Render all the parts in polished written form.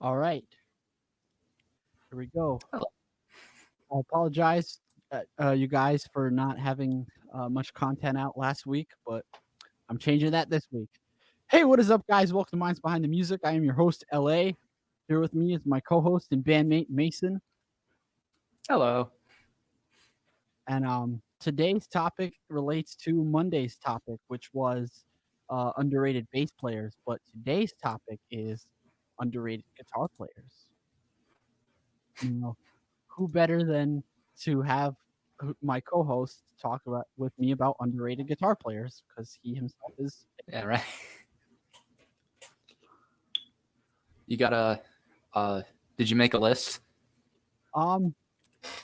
All right, here we go. Hello. I apologize, you guys, for not having much content out last week, but I'm changing that this week. Hey, what is up, guys? Welcome to Minds Behind the Music. I am your host, LA. Here with me is my co-host and bandmate, Mason. Hello. And today's topic relates to Monday's topic, which was underrated bass players. But today's topic is underrated guitar players. You know, who better than to have my co-host talk about with me about underrated guitar players because he himself is. Yeah, right. You got did you make a list? Um,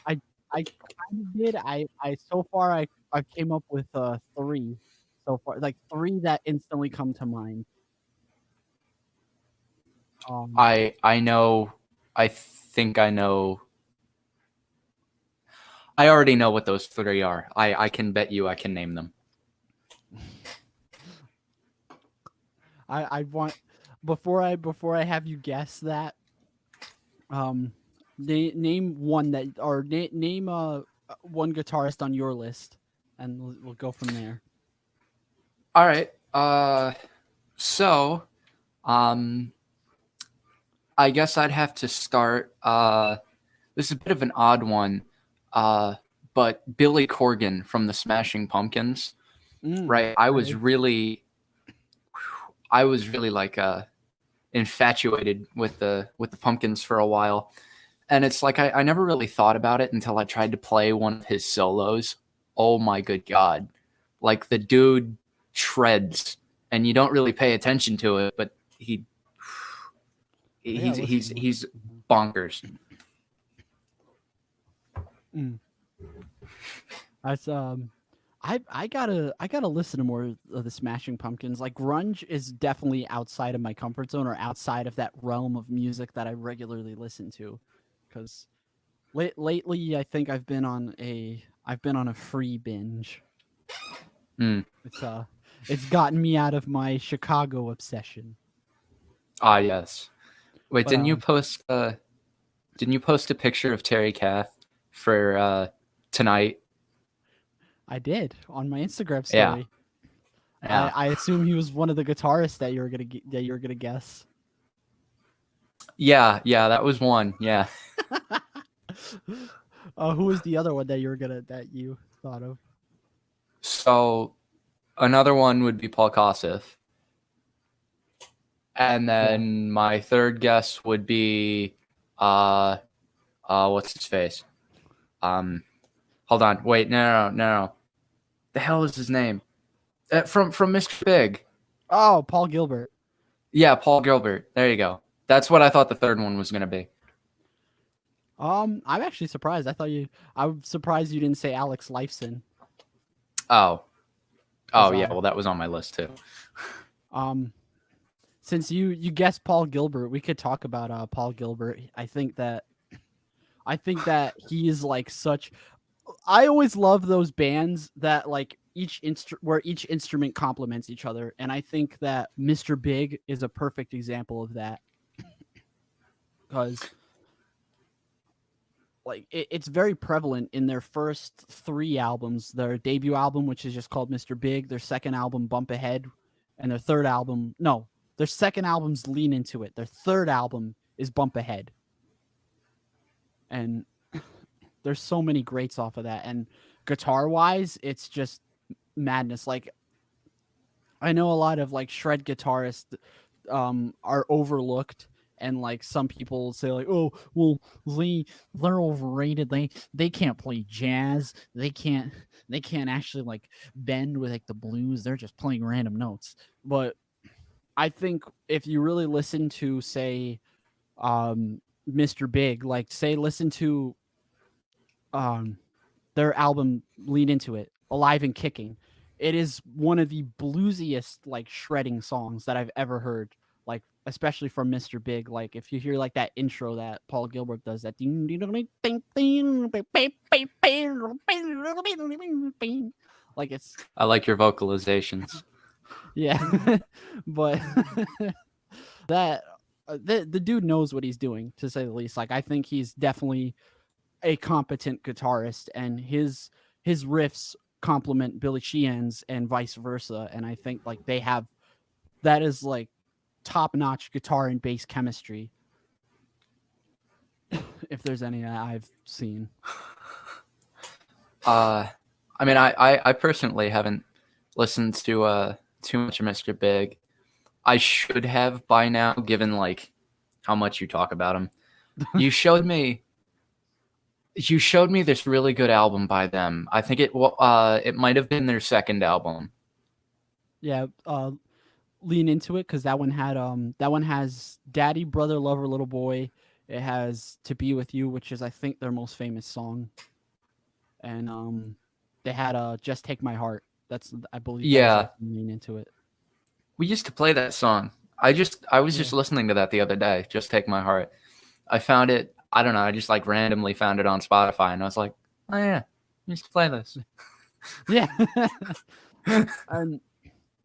I I kind of did. I so far I came up with three so far, like three that instantly come to mind. Um, I know. I think I know. I already know what those three are. I can bet you I can name them. I want before I have you guess that. Um, name one that or name one guitarist on your list, and we'll go from there. All right. So, um, I guess I'd have to start. This is a bit of an odd one. But Billy Corgan from the Smashing Pumpkins. Right. I was really like infatuated with the Pumpkins for a while, and it's like I never really thought about it until I tried to play one of his solos. Oh my good god, like the dude shreds, and you don't really pay attention to it, but he's bonkers. That's I gotta listen to more of the Smashing Pumpkins. Like grunge is definitely outside of my comfort zone or outside of that realm of music that I regularly listen to. Because lately, I think I've been on a free binge. Mm. It's gotten me out of my Chicago obsession. Ah yes. Wait, But didn't you post a picture of Terry Kath for tonight? I did on my Instagram Yeah. story. Yeah. I assume he was one of the guitarists that you were gonna guess. Yeah, that was one. Yeah. Who was the other one that you thought of? So another one would be Paul Kossoff. And Yeah. then my third guess would be what's his face? Hold on. Wait, no. The hell is his name? From Mr. Big. Oh, Paul Gilbert. Yeah, Paul Gilbert. There you go. That's what I thought the third one was going to be. I'm actually surprised. I'm surprised you didn't say Alex Lifeson. Oh. Oh yeah, well that was on my list too. Since you guessed Paul Gilbert, we could talk about Paul Gilbert. I think that he is like such. I always love those bands that like where each instrument complements each other, and I think that Mr. Big is a perfect example of that because like it's very prevalent in their first three albums. Their debut album, which is just called Mr. Big, their second album, Bump Ahead, and their third album, no, their second album's Lean Into It. Their third album is Bump Ahead. And there's so many greats off of that. And guitar wise, it's just madness. Like I know a lot of like shred guitarists are overlooked, and like some people say like, oh well, they're overrated, they can't play jazz, they can't actually like bend with like the blues, they're just playing random notes. But I think if you really listen to say Mr. Big, like say listen to their album Lean Into It, Alive and Kicking, it is one of the bluesiest like shredding songs that I've ever heard. Like especially from Mr. Big. Like if you hear like that intro that Paul Gilbert does, that like it's I like your vocalizations. yeah, but that the dude knows what he's doing, to say the least. Like I think he's definitely a competent guitarist, and his riffs complement Billy Sheehan's and vice versa. And I think like they have that is like top notch guitar and bass chemistry. If there's any that I've seen. I mean, I personally haven't listened to too much of Mr. Big. I should have by now, given like how much you talk about him. You showed me this really good album by them. I think it might have been their second album. Yeah, lean into it because that one has Daddy, Brother, Lover, Little Boy. It has To Be With You, which is I think their most famous song. And they had Just Take My Heart. That's I believe that was Yeah, also lean into it. we used to play that song. I was just listening to that the other day. Just Take My Heart. I found it. I don't know. I just like randomly found it on Spotify, and I was like, oh yeah, we used to play this. Yeah. And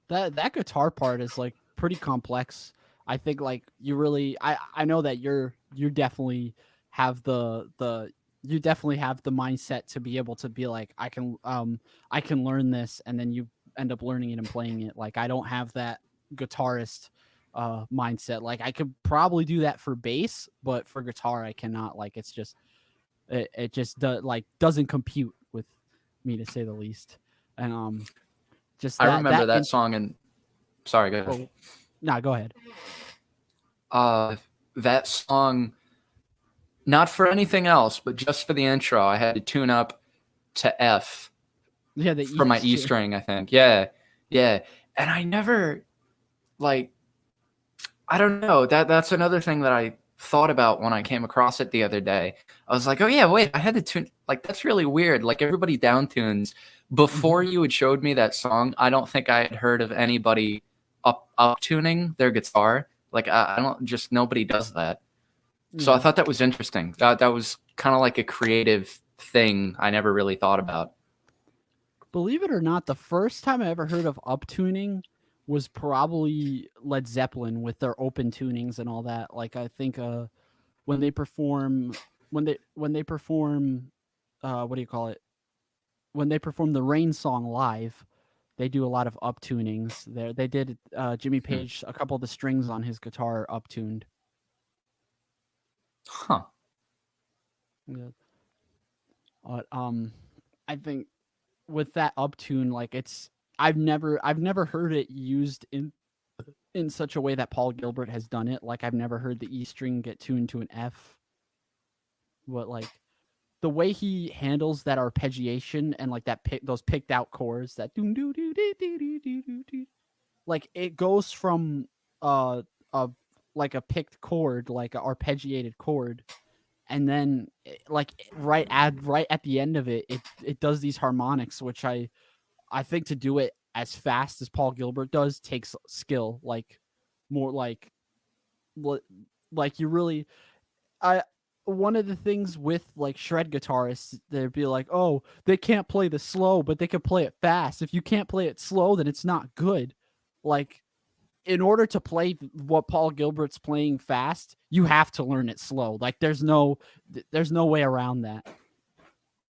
that guitar part is like pretty complex. I think like you really I know that you definitely have the you definitely have the mindset to be able to be like I can learn this, and then you end up learning it and playing it. Like I don't have that guitarist mindset. Like I could probably do that for bass, but for guitar I cannot. Like it's just it just doesn't compute with me, to say the least. And just I remember that that in, song, and sorry, go ahead. oh, nah, go ahead. That song, not for anything else, but just for the intro, I had to tune up to F Yeah, the for my E string, I think. Yeah, yeah. And I never like I don't know. That's another thing that I thought about when I came across it the other day. I was like, oh yeah, wait, I had to tune like that's really weird. Like everybody down tunes. Before you had showed me that song, I don't think I had heard of anybody up tuning their guitar. Like I don't just nobody does that. So I Yeah. thought that was interesting. That was kind of like a creative thing I never really thought about. Believe it or not, the first time I ever heard of uptuning was probably Led Zeppelin with their open tunings and all that. Like I think when they perform when they perform what do you call it? When they perform the Rain song live, they do a lot of uptunings. There they did Jimmy Hmm. Page a couple of the strings on his guitar uptuned. Huh. Yeah. But I think with that uptune, like I've never heard it used in such a way that Paul Gilbert has done it. Like I've never heard the E string get tuned to an F. But like the way he handles that arpeggiation and like those picked out chords that do do do do do do do do, like it goes from uh a like a picked chord, like an arpeggiated chord, and then like right at the end of it, it does these harmonics, which I think to do it as fast as Paul Gilbert does takes skill, like more like you really I one of the things with like shred guitarists, they'd be like, "Oh, they can't play the slow, but they can play it fast. If you can't play it slow, then it's not good." Like in order to play what Paul Gilbert's playing fast, you have to learn it slow. Like there's no way around that.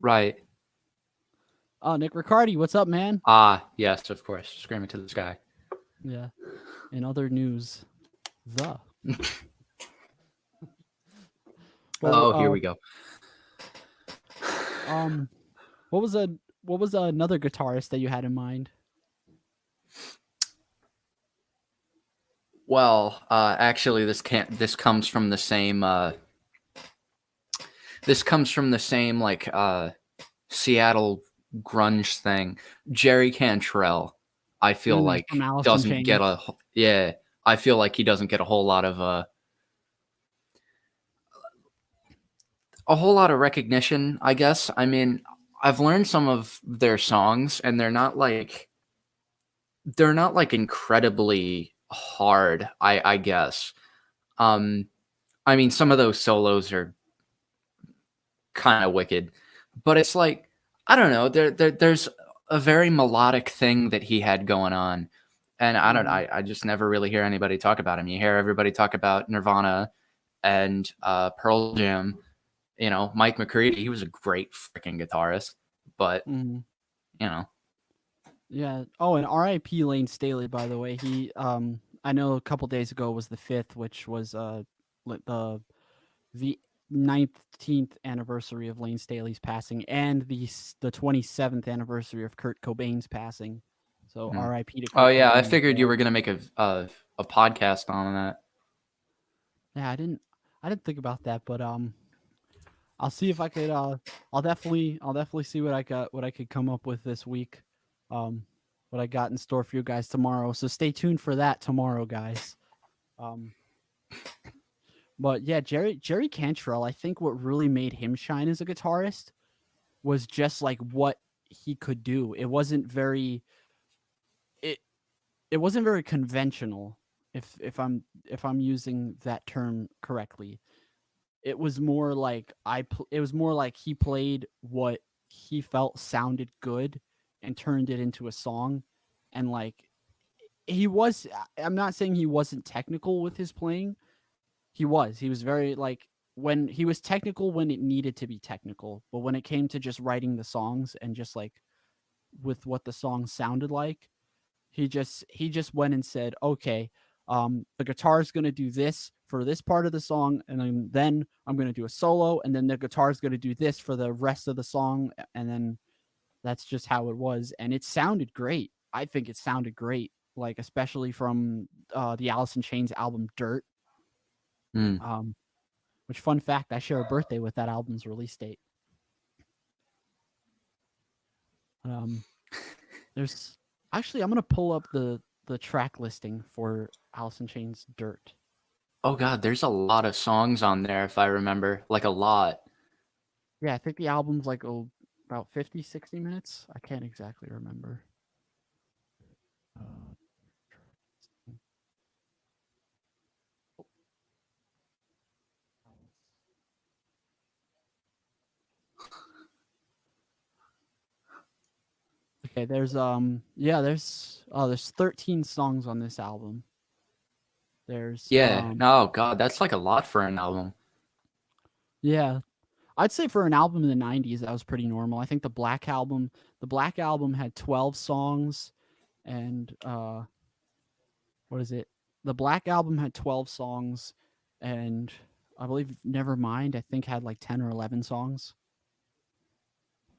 Right. Oh, Nick Riccardi, what's up, man? Ah, yes, of course. Screaming to the sky. Yeah. In other news, the well, Oh, here we go. um, what was a what was another guitarist that you had in mind? Well, actually, this comes from the same. This comes from the same like Seattle grunge thing. Jerry Cantrell, I feel From like Alice in doesn't get Chains. a yeah. I feel like he doesn't get a whole lot of recognition. I guess. I mean, I've learned some of their songs, and they're not like incredibly hard. I guess. Um, I mean, some of those solos are kind of wicked, but it's like I don't know. There's a very melodic thing that he had going on, And I don't, Um, I just never really hear anybody talk about him. You hear everybody talk about Nirvana and Pearl Jam. You know, Mike McCready, he was a great freaking guitarist, but mhm. you know, Yeah. Oh, and R.I.P. Lane Staley, by the way. I know a couple days ago was the 5th, which was the 19th anniversary of Lane Staley's passing, and the 27th anniversary of Kurt Cobain's passing. So hmm. R.I.P. to Oh Kurt yeah, I Cobain as figured you well. were gonna make a podcast on that. Yeah, I didn't think about that, but I'll see if I could. I'll definitely see what I could come up with this week. Um, what I got in store for you guys tomorrow. So stay tuned for that tomorrow, guys. Um, but yeah, Jerry Cantrell. I think what really made him shine as a guitarist was just like what he could do. It it wasn't very conventional. If I'm using that term correctly, it was more like he played what he felt sounded good and turned it into a song, and like I'm not saying he wasn't technical with his playing. He was very like when he was technical when it needed to be technical, but when it came to just writing the songs and just like with what the song sounded like, he just went and said, okay, the guitar is going to do this for this part of the song, and then I'm going to do a solo, and then the guitar is going to do this for the rest of the song, and then that's just how it was, and it sounded great. I think it sounded great, like especially from the Alice in Chains album Dirt. Hmm. Um, which fun fact, I share a birthday with that album's release date. Um, there's actually I'm gonna pull up the track listing for Alice in Chains Dirt. Oh god, there's a lot of songs on there if I remember, like a lot. Yeah, I think the album's like about 50, 60 minutes. I can't exactly remember. Uh, okay, there's 13 songs on this album. There's Yeah. Oh god, that's like a lot for an album. yeah, I'd say for an album in the 90s that was pretty normal. I think the Black album had 12 songs, and what is it? The Black album had 12 songs, and I believe Nevermind I think had like 10 or 11 songs.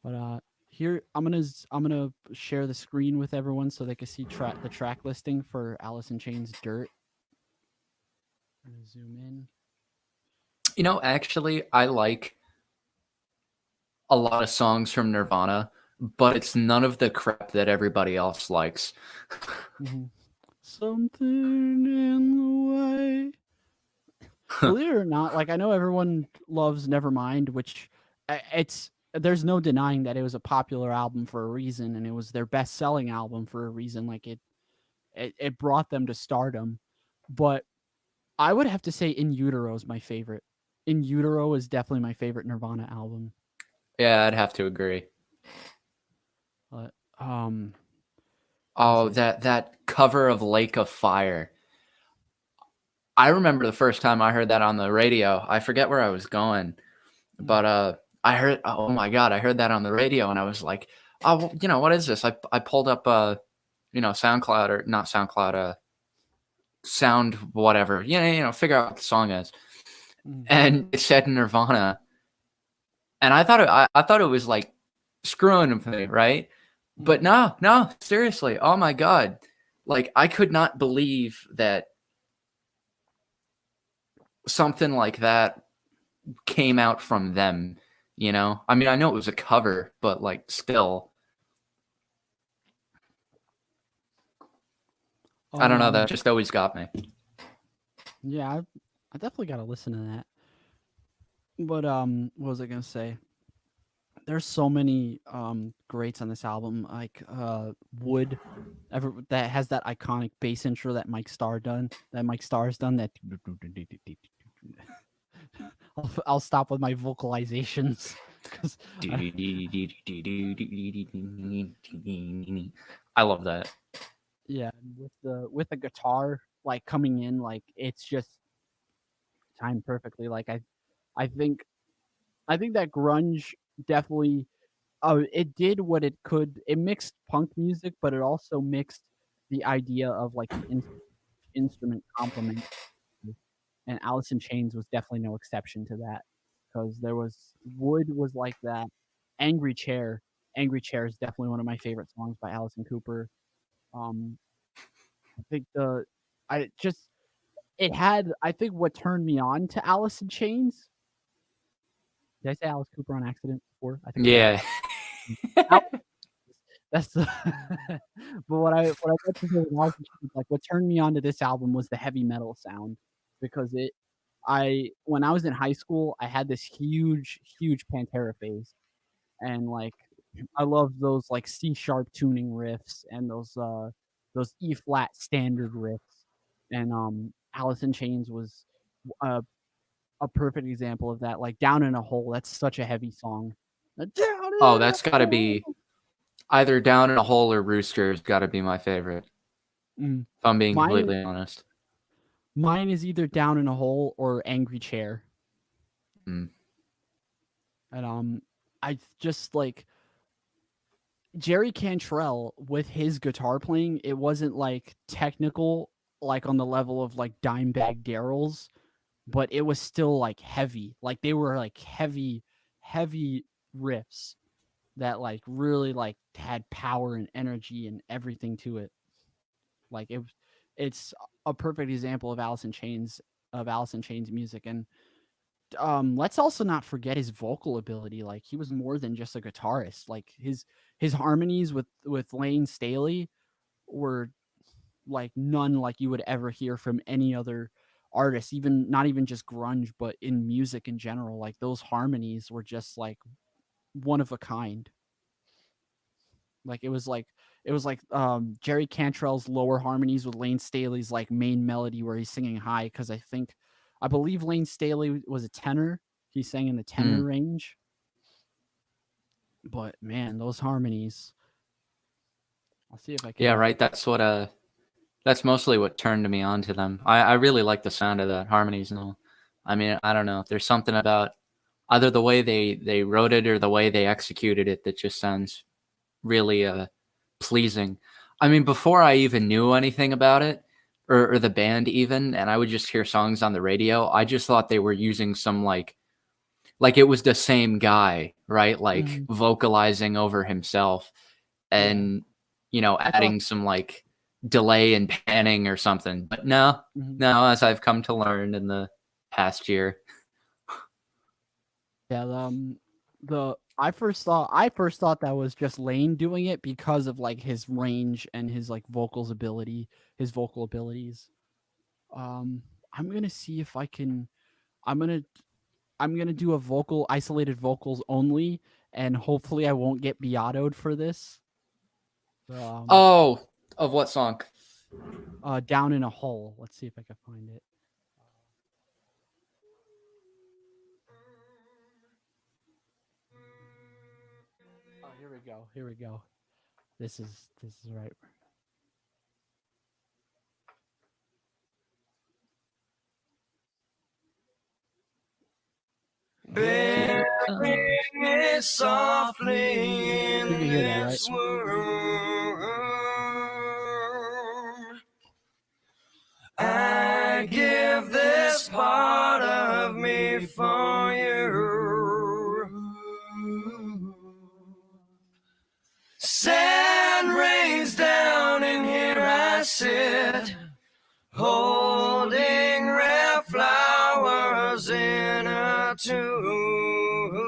But here I'm gonna share the screen with everyone so they can see the track listing for Alice in Chains Dirt. I'm gonna zoom in. You know, actually, I like a lot of songs from Nirvana, but it's none of the crap that everybody else likes. Mhm. Something in the way. Believe it or not, like I know everyone loves Nevermind, which it's there's no denying that it was a popular album for a reason, and it was their best selling album for a reason. Like it brought them to stardom. But I would have to say In Utero is my favorite. In Utero is definitely my favorite Nirvana album. Yeah, I'd have to agree. But what is Oh, it? that cover of Lake of Fire. I remember the first time I heard that on the radio. I forget where I was going, Mm, but I heard. Oh my god, I heard that on the radio, and I was like, oh, well, you know, what is this? I pulled up you know, SoundCloud or not SoundCloud, Sound whatever. Figure out what the song is, mm, and it said Nirvana, and I thought it was like screwing with me, right? mm. But no, no, seriously. Oh my god, like I could not believe that something like that came out from them. You know, I mean, I know it was a cover, but like still, I don't know. That Um, just always got me. yeah, I definitely got to listen to that. But what was I gonna say? There's so many greats on this album, like Wood, that has that iconic bass intro that Mike Starr's done. That I'll stop with my vocalizations because I, I love that. Yeah, with the guitar like coming in, like it's just timed perfectly. Like I think I think that grunge definitely it did what it could. It mixed punk music, but it also mixed the idea of like the instrument complement. And Alice in Chains was definitely no exception to that because there was Wood was like that. Angry Chair, Angry Chair is definitely one of my favorite songs by Alison Cooper. Um, I think the I just it had I think what turned me on to Alice in Chains. Did I say Alice Cooper on accident before? I think I did. Yeah. Al- That's the but what I meant to say with Alice in Chains, like what turned me on to this album was the heavy metal sound because it I when I was in high school, I had this huge Pantera phase, and, like, I loved those, like, C sharp tuning riffs and those E flat standard riffs, and, Alice in Chains was a a perfect example of that, like, Down in a Hole, that's such a heavy song. Down Oh, in a that's got to hole. be either Down in a Hole or Rooster's got to be my favorite. Mm. If I'm being Mine completely honest. mine is either Down in a Hole or Angry Chair, Mm. and, I just, like Jerry Cantrell with his guitar playing, it wasn't like technical, like on the level of like Dimebag Darrell's, but it was still like heavy. Like they were like heavy riffs that like really like had power and energy and everything to it. Like it's a perfect example of Alice in Chains music. And let's also not forget his vocal ability. Like he was more than just a guitarist. Like his harmonies with Lane Staley were like none like you would ever hear from any other artist, even not even just grunge, but in music in general. Like those harmonies were just like one of a kind. Like it was like Jerry Cantrell's lower harmonies with Lane Staley's like main melody where he's singing high because I believe Lane Staley was a tenor. He sang in the tenor Mm. range. But man, those harmonies. I'll see if I Yeah, can. right. That's mostly what turned me on to them. I really like the sound of the harmonies and all. I mean, I don't know. There's something about either the way they wrote it or the way they executed it that just sounds really pleasing. I mean, before I even knew anything about it or the band even, and I would just hear songs on the radio, I just thought they were using some like it was the same guy, right? Like Mhm. vocalizing over himself Yeah, and I thought. adding some like delay and panning or something. But no, Mhm. no, as I've come to learn in the past year. Yeah, the I first thought that was just Lane doing it because of like his range and his like his vocal abilities. Um, I'm gonna see if I can. I'm gonna I'm gonna do a vocal isolated vocals only, and hopefully I won't get Beatoed for this. Um, Oh, of what song? Down in a Hole. Let's see if I can find it. Oh, here we go. Here we go. This is right. Bearing it softly You can in hear that, right? this world. I give this part of me for you. Sand rains down, and here I sit, holding red flowers in a tomb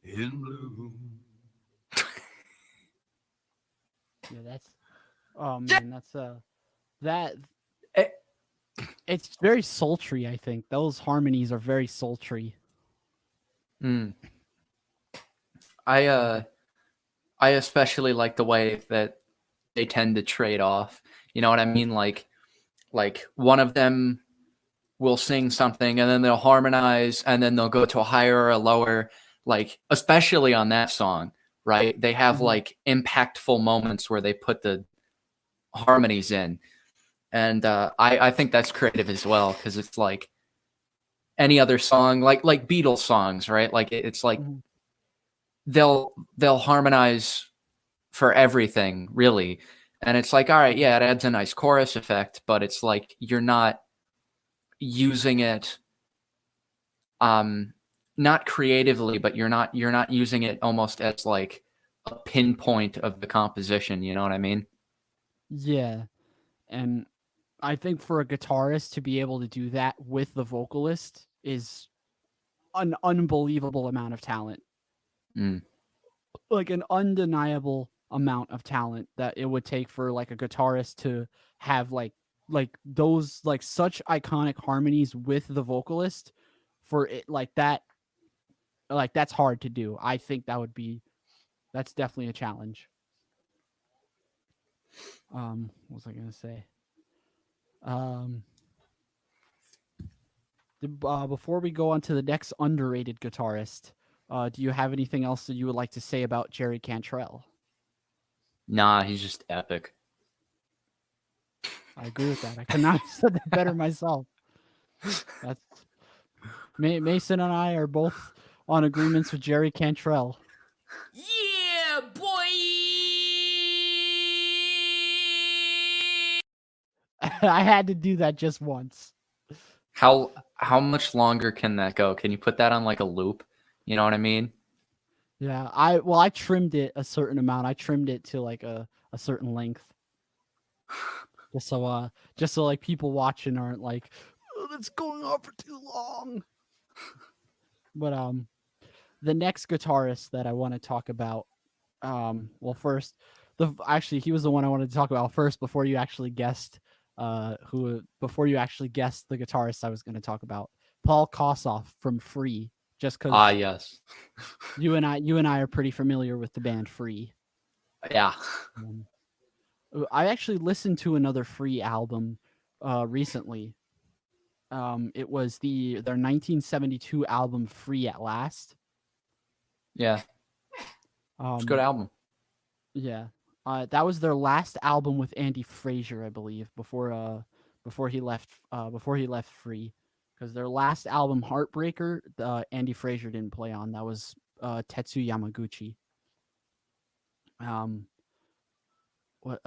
in bloom. Yeah, that's. Oh man, that Eh, it's very sultry. I think those harmonies are very sultry. mm. I uh I especially like the way that they tend to trade off. You know what I mean? Like one of them will sing something and then they'll harmonize and then they'll go to a higher or a lower, like especially on that song, right? They have like impactful moments where they put the harmonies in. And I think that's creative as well, because it's like any other song, like Beatles songs, right? Like it's like they'll harmonize for everything, really. And it's like, all right, yeah, it adds a nice chorus effect, but it's like you're not using it not creatively, but you're not using it almost as like a pinpoint of the composition, you know what I mean? Yeah. And I think for a guitarist to be able to do that with the vocalist is an unbelievable amount of talent. Mm. Like an undeniable amount of talent that it would take for like a guitarist to have like those like such iconic harmonies with the vocalist for it like that. Like that's hard to do. I think that's definitely a challenge. What was I gonna say? Um Before we go on to the next underrated guitarist, do you have anything else that you would like to say about Jerry Cantrell? Nah, he's just epic. I agree with that. I could not have said that better myself. That's Mason and I are both on agreements with Jerry Cantrell. Yeah, boy! I had to do that just once. How much longer can that go? Can you put that on like a loop? You know what I mean? Yeah, I trimmed it a certain amount. I trimmed it to like a certain length. Just so like people watching aren't like, oh, that's going on for too long. But the next guitarist that I want to talk about, well first, actually he was the one I wanted to talk about first before you actually guessed the guitarist I was going to talk about. Paul Kossoff from Free, just cuz Yes. you and I are pretty familiar with the band Free. Yeah. I actually listened to another Free album recently. It was their 1972 album Free at Last. Yeah. It's a good album. Yeah. That was their last album with Andy Fraser, I believe, before he left Free. Because their last album, Heartbreaker, Andy Fraser didn't play on. That was Tetsu Yamaguchi. What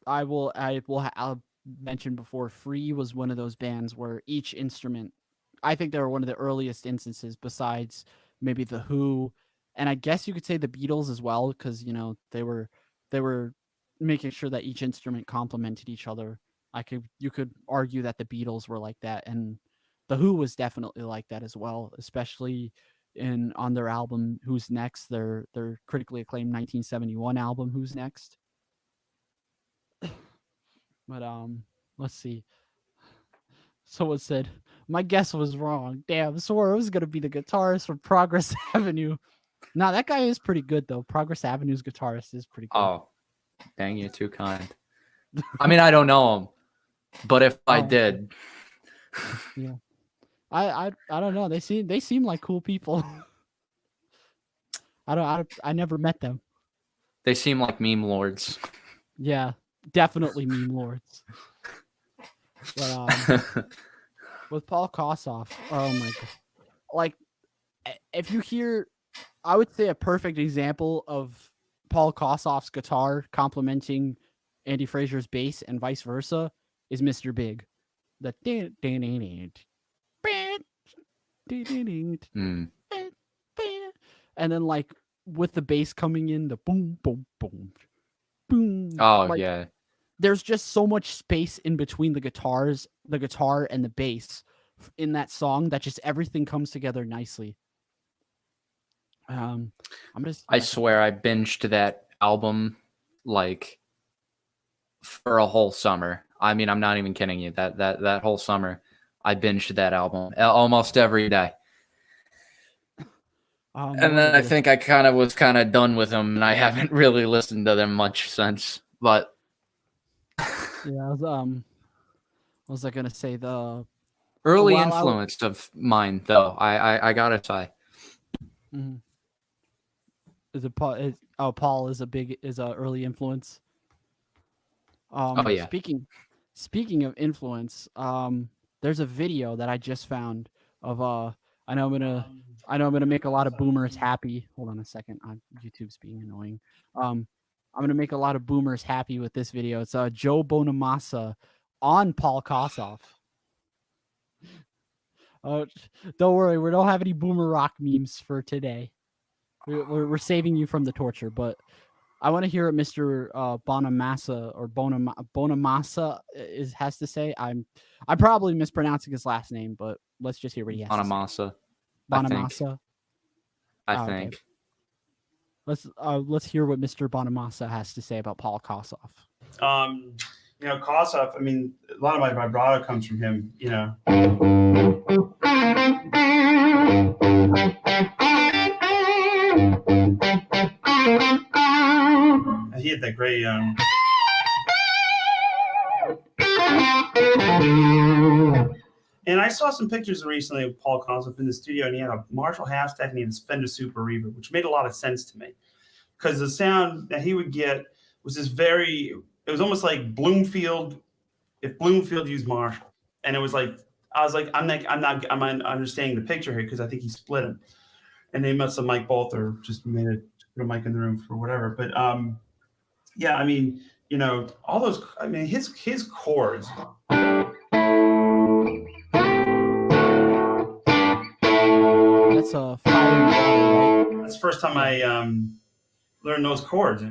I'll mention before, Free was one of those bands where each instrument, I think they were one of the earliest instances besides maybe the Who, and I guess you could say the Beatles as well, because they were making sure that each instrument complemented each other. You could argue that the Beatles were like that, and the Who was definitely like that as well, especially on their album Who's Next, their critically acclaimed 1971 album Who's Next. But let's see. Someone said my guess was wrong. Damn, swore it was gonna be the guitarist from Progress Avenue. Nah, that guy is pretty good though. Progress Avenue's guitarist is pretty good. Oh, dang, you're too kind. I mean, I don't know him, but if I did, yeah, I don't know. They seem like cool people. I never met them. they seem like meme lords. Yeah, definitely meme lords. But with Paul Kossoff, oh my god, like if you hear, I would say a perfect example of Paul Kossoff's guitar complementing Andy Fraser's bass and vice versa is Mr. Big. The and then like with the bass coming in, the boom boom boom boom. Oh, like, yeah. There's just so much space in between the guitar and the bass in that song that just everything comes together nicely. I swear I binged that album like for a whole summer. I mean, I'm not even kidding you. That whole summer, I binged that album almost every day. And then I think I was done with them, and I haven't really listened to them much since. But yeah, what was I gonna say? The early influence of mine, though, I gotta say. Mhm. Is it Paul? Paul is a early influence. Oh yeah. Speaking of influence, there's a video that I just found of I know I'm gonna make a lot of boomers happy. Hold on a second, YouTube's being annoying. I'm gonna make a lot of boomers happy with this video. It's Joe Bonamassa on Paul Kossoff. Don't worry, we don't have any boomer rock memes for today. We're saving you from the torture, but I want to hear what Mr. Bonamassa or Bonamassa has to say. I'm probably mispronouncing his last name, but let's just hear what he has to say. Bonamassa. Bonamassa. I think. Let's hear what Mr. Bonamassa has to say about Paul Kossoff. Kossoff, I mean, a lot of my vibrato comes from him, He had that great and I saw some pictures recently of Paul Kossoff in the studio, and he had a Marshall half-stack and he had his Fender Super Reverb, which made a lot of sense to me because the sound that he would get was it was almost like Bloomfield, if Bloomfield used Marshall. And it was like, I'm not understanding the picture here because I think he split him. And they must have mic both or just made put a mic in the room for whatever. But yeah, I mean, all those, I mean, his chords. That's a fire, right? That's the first time I learned those chords.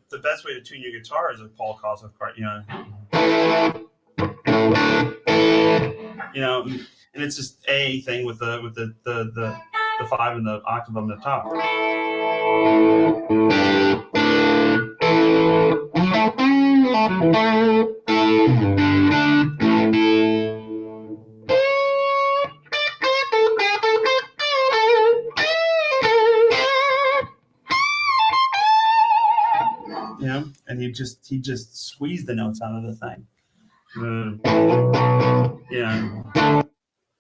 The best way to tune your guitar is a Paul Kossoff part, and it's just a thing with the 5 and the octave on the top. And he just squeezed the notes out of the thing.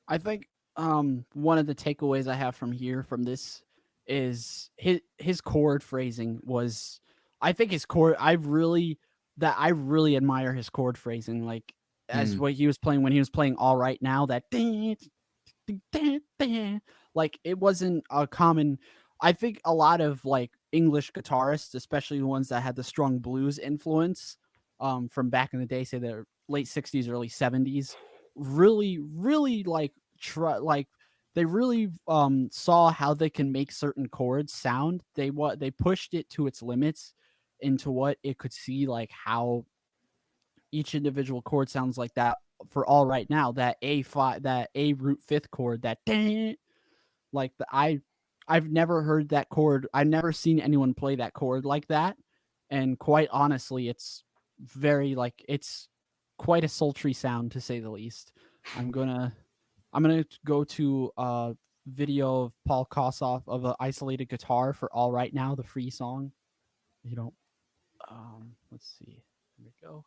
I think one of the takeaways I have from this is his chord phrasing was, I think his chord, I really admire his chord phrasing, like as what he was playing when he was playing All Right Now, that like it wasn't a common. I think a lot of like English guitarists, especially the ones that had the strong blues influence from back in the day, say the late 60s, early 70s, really they really saw how they can make certain chords sound. They pushed it to its limits into what it could see, like how each individual chord sounds. Like that for All Right Now, that A5, that A root fifth chord, that like I've never heard that chord. I've never seen anyone play that chord like that. And quite honestly, it's it's quite a sultry sound, to say the least. I'm gonna go to a video of Paul Kossoff of an isolated guitar for All Right Now, the free song. Let's see. Here we go.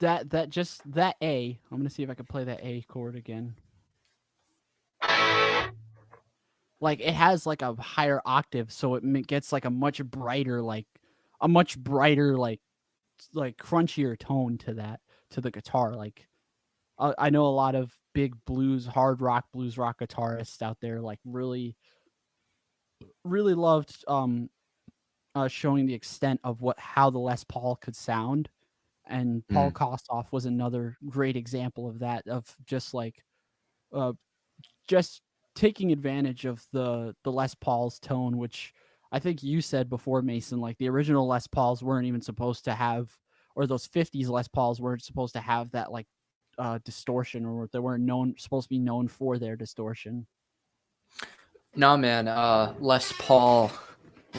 That A. I'm gonna see if I can play that A chord again. Like it has like a higher octave, so it gets like a much brighter, like crunchier tone to the guitar. Like I know a lot of big blues rock guitarists out there like really loved showing the extent of how the Les Paul could sound. And Paul Kossoff was another great example of that, of just like just taking advantage of the Les Paul's tone, which I think you said before, Mason, like the original Les Pauls weren't even supposed to have, or those 50s Les Pauls weren't supposed to have that like distortion, or they weren't supposed to be known for their distortion. No, man. Les Paul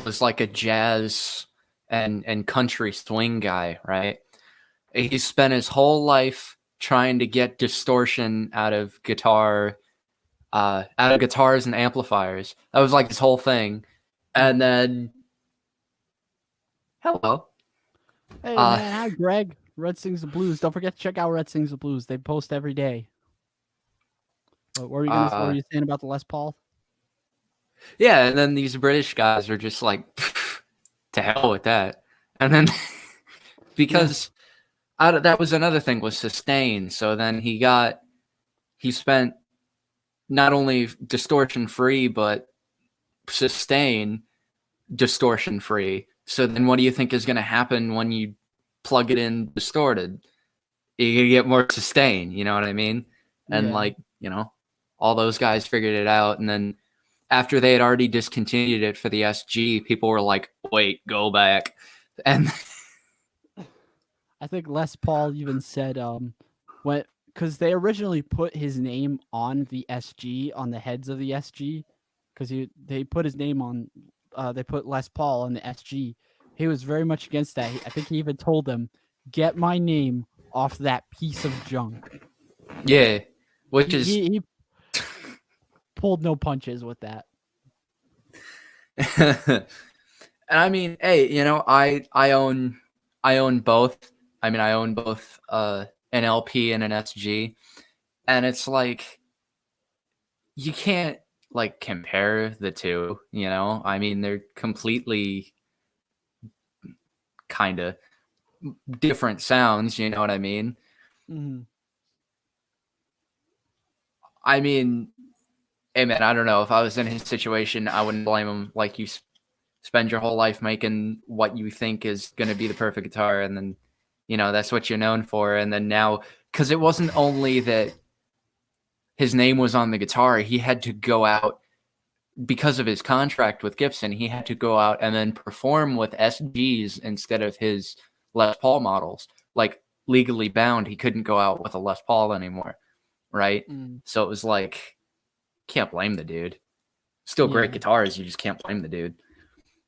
was like a jazz and country swing guy, right? He spent his whole life trying to get distortion out of guitars and amplifiers. That was like his whole thing. And then, hello. Hey man, hi Greg. Red Sings the Blues. Don't forget to check out Red Sings the Blues. They post every day. What were you saying about the Les Paul? Yeah, and then these British guys are just like, to hell with that. And then because that was another thing, was sustain. So then he spent not only distortion free, but sustain distortion free. So then what do you think is going to happen when you plug it in distorted? You're going to get more sustain, you know what I mean? And like, you know, all those guys figured it out. And then after they had already discontinued it for the SG, people were like, wait, go back. And I think Les Paul even said because they originally put his name on the SG, on the heads of the SG, because they put his name on, they put Les Paul on the SG. He was very much against that. I think he even told them, get my name off that piece of junk. Yeah, which he pulled no punches with that. And I mean, hey, you know, I own both. I mean, I own both an LP and an SG, and it's like you can't like compare the two, you know? I mean, they're completely kind of different sounds, you know what I mean? Mm-hmm. I mean, hey man, I don't know. If I was in his situation, I wouldn't blame him. Like, you spend your whole life making what you think is going to be the perfect guitar, and then, you know, that's what you're known for. And then now, because it wasn't only that his name was on the guitar, he had to go out, because of his contract with Gibson, he had to go out and then perform with SGs instead of his Les Paul models. Like, legally bound, he couldn't go out with a Les Paul anymore, right? So it was like, can't blame the dude. Still great guitars, you just can't blame the dude.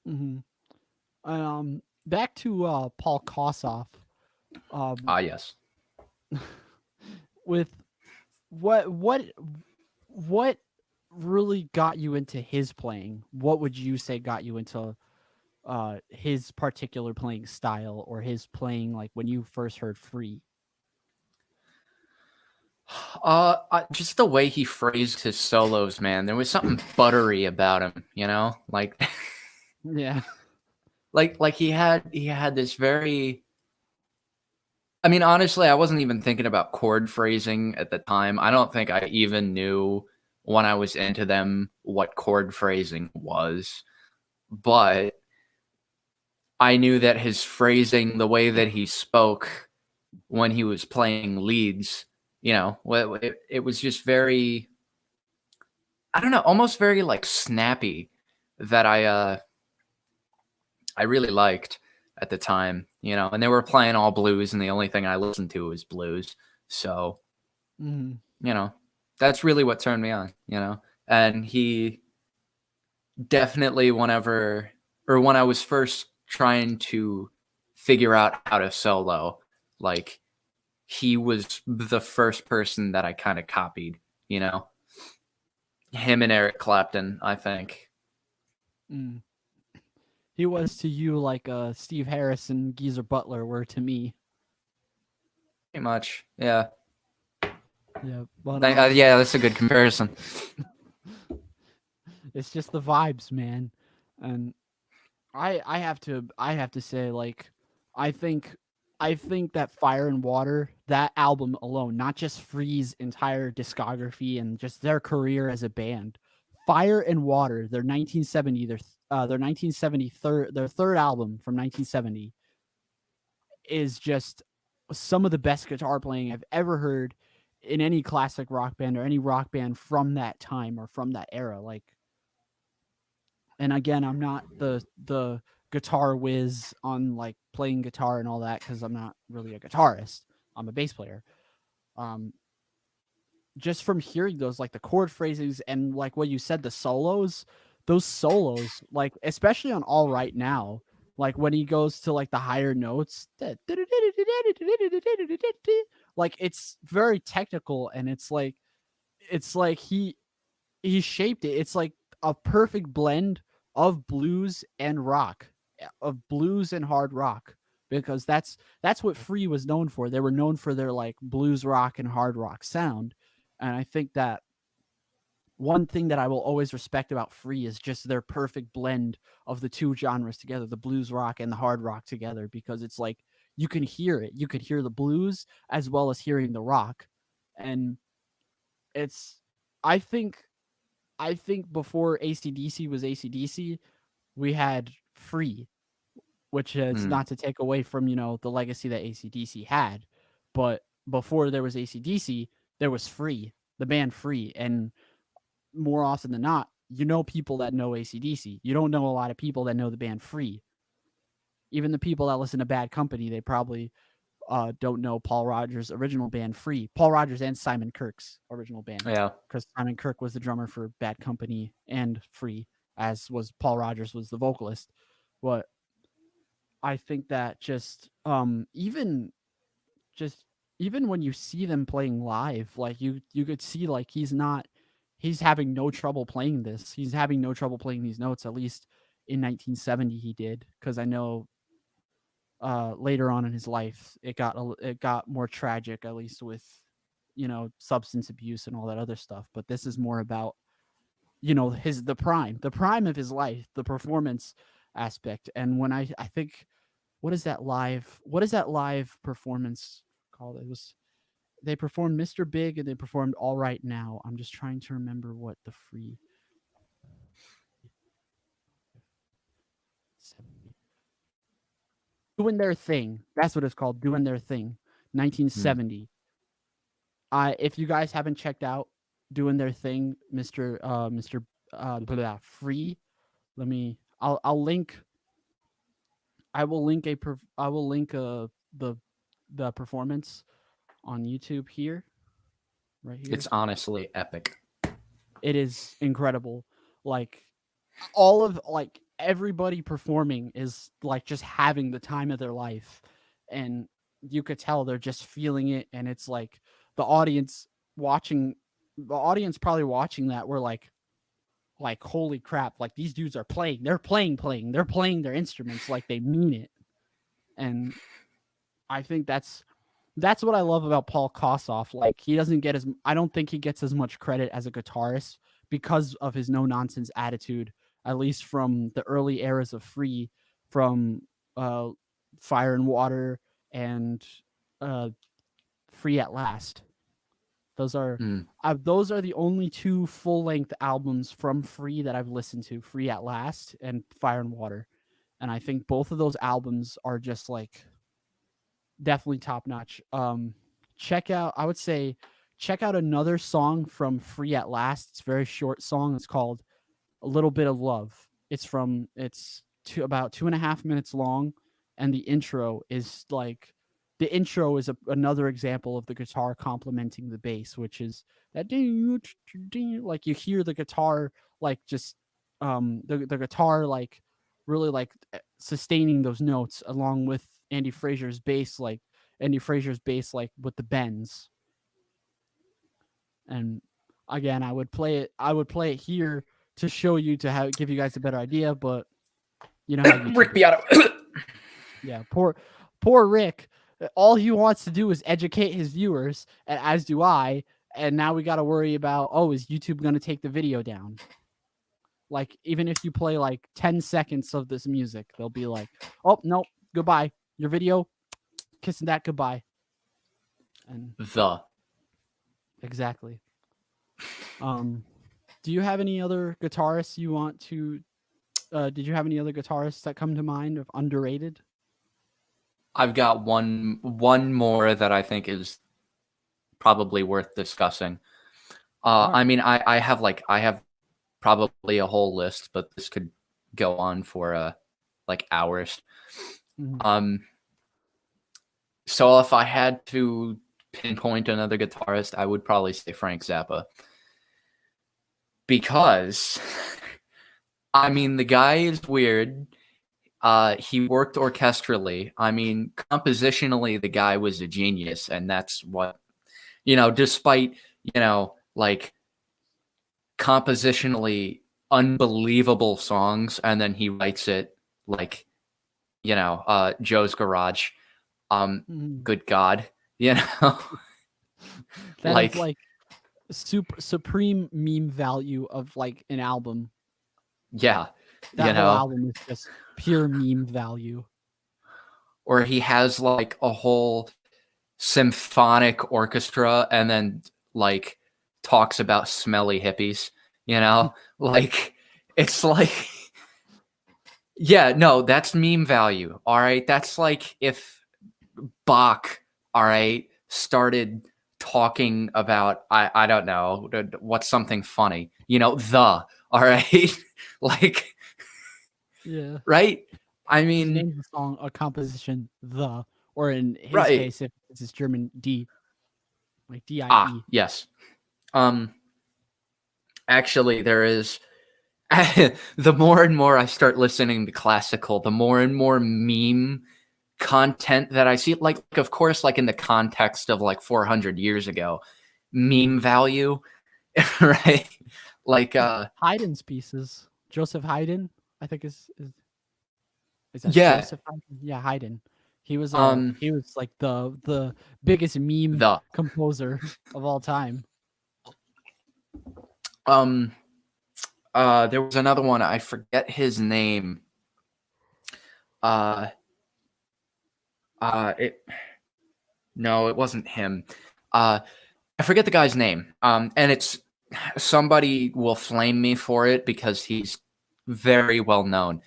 Mm-hmm. Back to Paul Kossoff. Yes. With what really got you into his playing? What would you say got you into his particular playing style, or his playing like when you first heard Free? Just the way he phrased his solos, man. There was something buttery about him, you know? Like Yeah. Like he had this very, I mean, honestly, I wasn't even thinking about chord phrasing at the time. I don't think I even knew when I was into them what chord phrasing was. But I knew that his phrasing, the way that he spoke when he was playing leads, you know, it was just very, I don't know, almost very like snappy, that I really liked at the time, you know. And they were playing all blues, and the only thing I listened to was blues. So, you know, that's really what turned me on, you know. And he definitely, when I was first trying to figure out how to solo, like, he was the first person that I kind of copied, you know. Him and Eric Clapton, I think. He was to you like Steve Harris and Geezer Butler were to me. Pretty much, yeah. Yeah, but yeah, that's a good comparison. It's just the vibes, man. And I have to say, like, I think that Fire and Water, that album alone, not just Free's entire discography and just their career as a band, Fire and Water, their 1970, their 1970 their third album from 1970, is just some of the best guitar playing I've ever heard. in any classic rock band or any rock band from that time or from that era. Like, and again, I'm not the guitar whiz on like playing guitar and all that because I'm not really a guitarist. I'm a bass player. Um, just from hearing those, like the chord phrasings and like what you said, the solos, those solos, like especially on All Right Now, like when he goes to like the higher notes, like it's very technical and it's like he shaped it. It's like a perfect blend of blues and rock, of blues and hard rock, because that's what Free was known for. They were known for their like blues rock and hard rock sound. And I think that one thing that I will always respect about Free is just their perfect blend of the two genres together, the blues rock and the hard rock together, because it's like you can hear it. You could hear the blues as well as hearing the rock. And it's I think I think before AC/DC was AC/DC, we had Free, which is Mm. not to take away from, the legacy that AC/DC had. But before there was AC/DC, there was Free, the band Free. And more often than not, people that know AC/DC. You don't know a lot of people that know the band Free. Even the people that listen to Bad Company, they probably don't know Paul Rogers' original band Free. Paul Rogers and Simon Kirk's original band. Yeah. Because Simon Kirk was the drummer for Bad Company and Free, as was Paul Rogers was the vocalist. But I think that even when you see them playing live, like you could see like he's having no trouble playing this. He's having no trouble playing these notes. At least in 1970 he did, because I know later on in his life it got more tragic, at least with substance abuse and all that other stuff. But this is more about the prime of his life, the performance aspect. And when I think, what is that live performance called? They performed Mr. Big and they performed All Right Now. I'm just trying to remember what the Free Doing Their Thing. That's what it's called. Doing Their Thing. 1970. If you guys haven't checked out Doing Their Thing, Mr. Free, I'll link the performance on YouTube here, right here. It's honestly epic. It is incredible. Like everybody performing is like just having the time of their life, and you could tell they're just feeling it. And it's like the audience probably watching that were like holy crap, like these dudes are playing, they're playing their instruments like they mean it. And I think that's what I love about Paul Kossoff. Like I don't think he gets as much credit as a guitarist because of his no nonsense attitude, at least from the early eras of Free, from Fire and Water and Free at Last. Those are the only two full-length albums from Free that I've listened to, Free at Last and Fire and Water. And I think both of those albums are just like definitely top-notch. Check out another song from Free at Last. It's a very short song. It's called A Little Bit of Love. It's about 2.5 minutes long, and the intro is another example of the guitar complementing the bass, which is that like you hear the guitar like just the guitar like really like sustaining those notes along with Andy Frazier's bass like with the bends. And again, I would play it here to show you, to give you guys a better idea, but you know how Rick Beato. Yeah, poor Rick. All he wants to do is educate his viewers, and as do I. And now we got to worry about, is YouTube going to take the video down? Like, even if you play like 10 seconds of this music, they'll be like, oh, no, goodbye. Your video, kissing that goodbye. And exactly. Do you have any other guitarists you want to? Did you have any other guitarists that come to mind of underrated? I've got one more that I think is probably worth discussing. Alright. I mean, I have probably a whole list, but this could go on for like hours. Mhm. So if I had to pinpoint another guitarist, I would probably say Frank Zappa. Because, I mean, the guy is weird. He worked orchestrally. I mean, compositionally, the guy was a genius, and that's what, despite, like compositionally unbelievable songs, and then he writes it like, Joe's Garage. Mhm. Good God, That is like, like supreme meme value of like an album. yeah, That whole album is just pure meme value. or he has like a whole symphonic orchestra and then like talks about smelly hippies, like it's like, yeah, no, that's meme value. All right. That's like if Bach, all right, started talking about, I don't know, what's something funny, all right. Like, Yeah. right. I He mean, named the song a composition the, or in his right. case, if it's German D, like D-I-E. Yes. Actually, there is the more and more I start listening to classical, the more and more meme content that I see. Like of course, like in the context of like 400 years ago, meme value, right? Like, Haydn's pieces. Joseph Haydn, I think is that yeah, Joseph Haydn? Yeah, Haydn. He was um, like the biggest meme the, composer of all time. there was another one. I forget his name. No, it wasn't him. I forget the guy's name. And it's, somebody will flame me for it because he's very well known.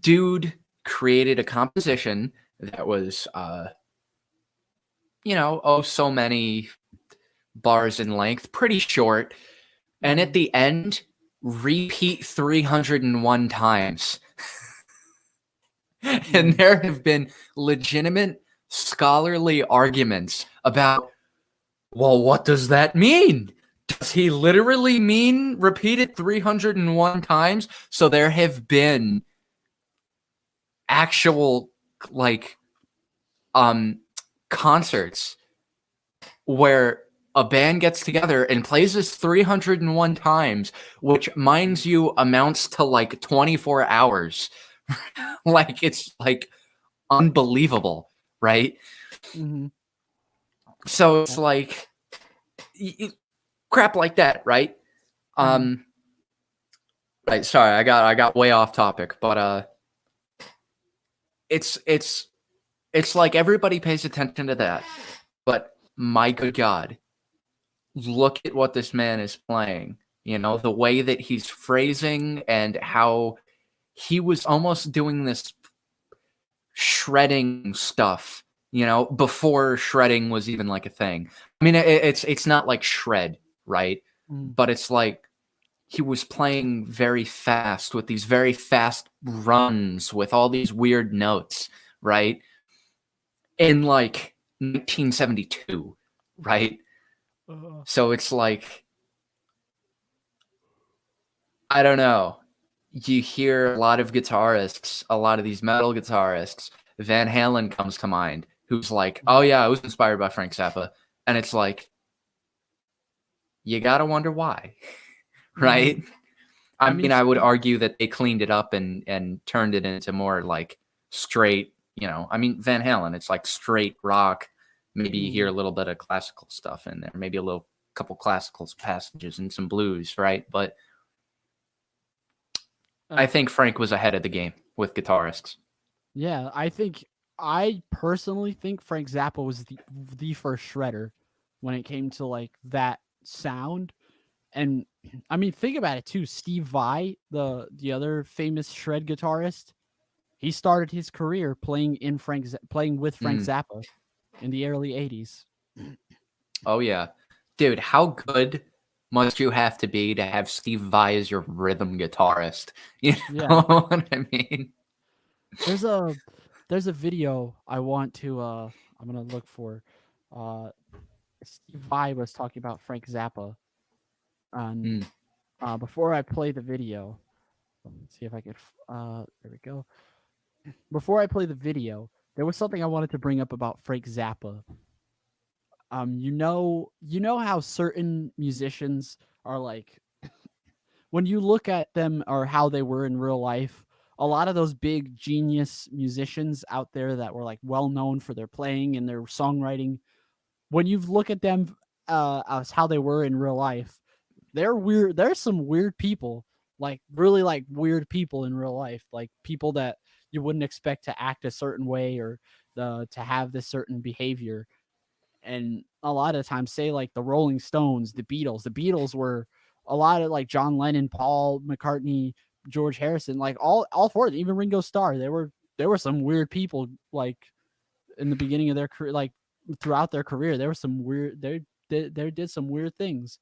Dude created a composition that was, so many bars in length, pretty short. And at the end, repeat 301 times. And there have been legitimate scholarly arguments about, well, what does that mean? Does he literally mean repeated 301 times? So there have been actual like concerts where a band gets together and plays this 301 times, which, mind you, amounts to like 24 hours. Like, it's like unbelievable, right? Mm-hmm. So it's like crap like that, right? Right. Sorry, I got way off topic, but it's like everybody pays attention to that, but my good God, look at what this man is playing. The way that he's phrasing and how he was almost doing this shredding stuff, before shredding was even like a thing. I mean, it's not like shred, right? But it's like he was playing very fast with these very fast runs with all these weird notes, right? In like 1972, right? So it's like, I don't know. You hear a lot of guitarists, a lot of these metal guitarists, Van Halen comes to mind, who's like, oh yeah, I was inspired by Frank Zappa. And it's like, you gotta wonder why, right? I mean, I would argue that they cleaned it up and turned it into more like straight, I mean, Van Halen, it's like straight rock. Maybe you hear a little bit of classical stuff in there, maybe a couple classical passages and some blues, right? But I think Frank was ahead of the game with guitarists. Yeah, I personally think Frank Zappa was the first shredder when it came to like that sound. And I mean, think about it too. Steve Vai, the other famous shred guitarist, he started his career playing with Frank Zappa. in the early 80s. Oh yeah, dude, how good must you have to be to have Steve Vai as your rhythm guitarist? You Yeah. know what I mean? There's a video I want to I'm gonna look for. Steve Vai was talking about Frank Zappa. And before I play the video, let me see if I could. There we go. Before I play the video, there was something I wanted to bring up about Frank Zappa. You know how certain musicians are like, when you look at them or how they were in real life, a lot of those big genius musicians out there that were like well known for their playing and their songwriting, when you look at them as how they were in real life, they're weird. There's some weird people, like really like weird people in real life, like people that you wouldn't expect to act a certain way or to have this certain behavior. And a lot of times, say like the Rolling Stones, the Beatles. The Beatles were a lot of like John Lennon, Paul McCartney, George Harrison, like all four of them, even Ringo Starr. There were some weird people like in the beginning of their career, like throughout their career. There were some weird. They did some weird things,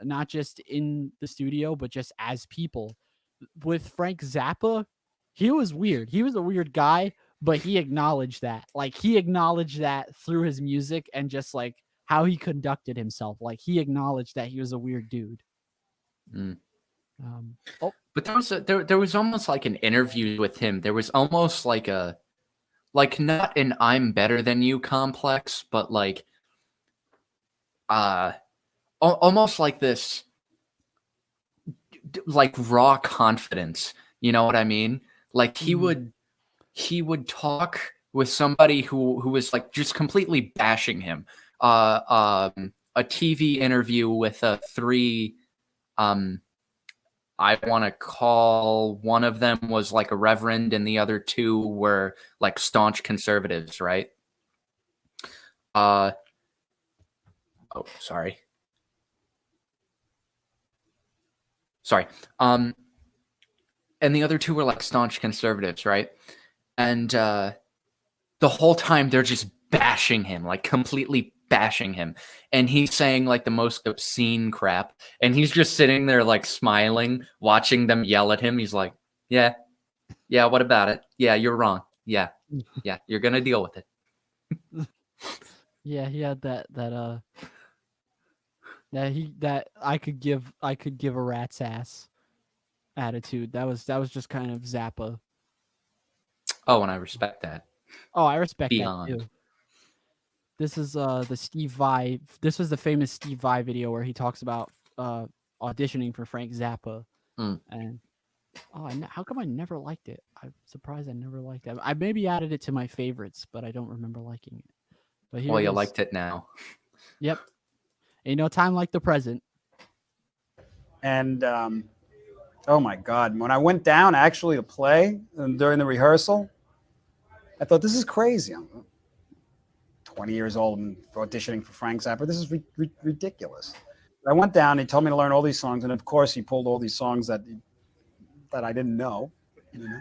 not just in the studio, but just as people. With Frank Zappa, he was weird. He was a weird guy, but he acknowledged that. Like he acknowledged that through his music and just like how he conducted himself. Like he acknowledged that he was a weird dude. But there was almost like an interview with him. There was almost like not an I'm better than you complex, but like almost like this like raw confidence. You know what I mean? Like he would talk with somebody who was like just completely bashing him. A TV interview with three I want to call one of them was like a reverend and the other two were like staunch conservatives, right? Oh, sorry. And the other two were like staunch conservatives, right? And the whole time they're just bashing him, like completely bashing him. And he's saying like the most obscene crap. And he's just sitting there like smiling, watching them yell at him. He's like, yeah, what about it? Yeah, you're wrong. Yeah, you're going to deal with it. Yeah, he had that I could give a rat's ass attitude. That was just kind of Zappa. Oh, and I respect that. Oh, I respect Beyond. that too. This is the Steve Vai. This was the famous Steve Vai video where he talks about auditioning for Frank Zappa. And how come I never liked it? I'm surprised I never liked it. I maybe added it to my favorites, but I don't remember liking it. But here you liked it now. Yep. Ain't no time like the present. And oh my God, when I went down actually to play during the rehearsal, I thought, this is crazy. I'm 20 years old and auditioning for Frank Zappa. This is ridiculous. I went down, he told me to learn all these songs, and of course he pulled all these songs that I didn't know, you know.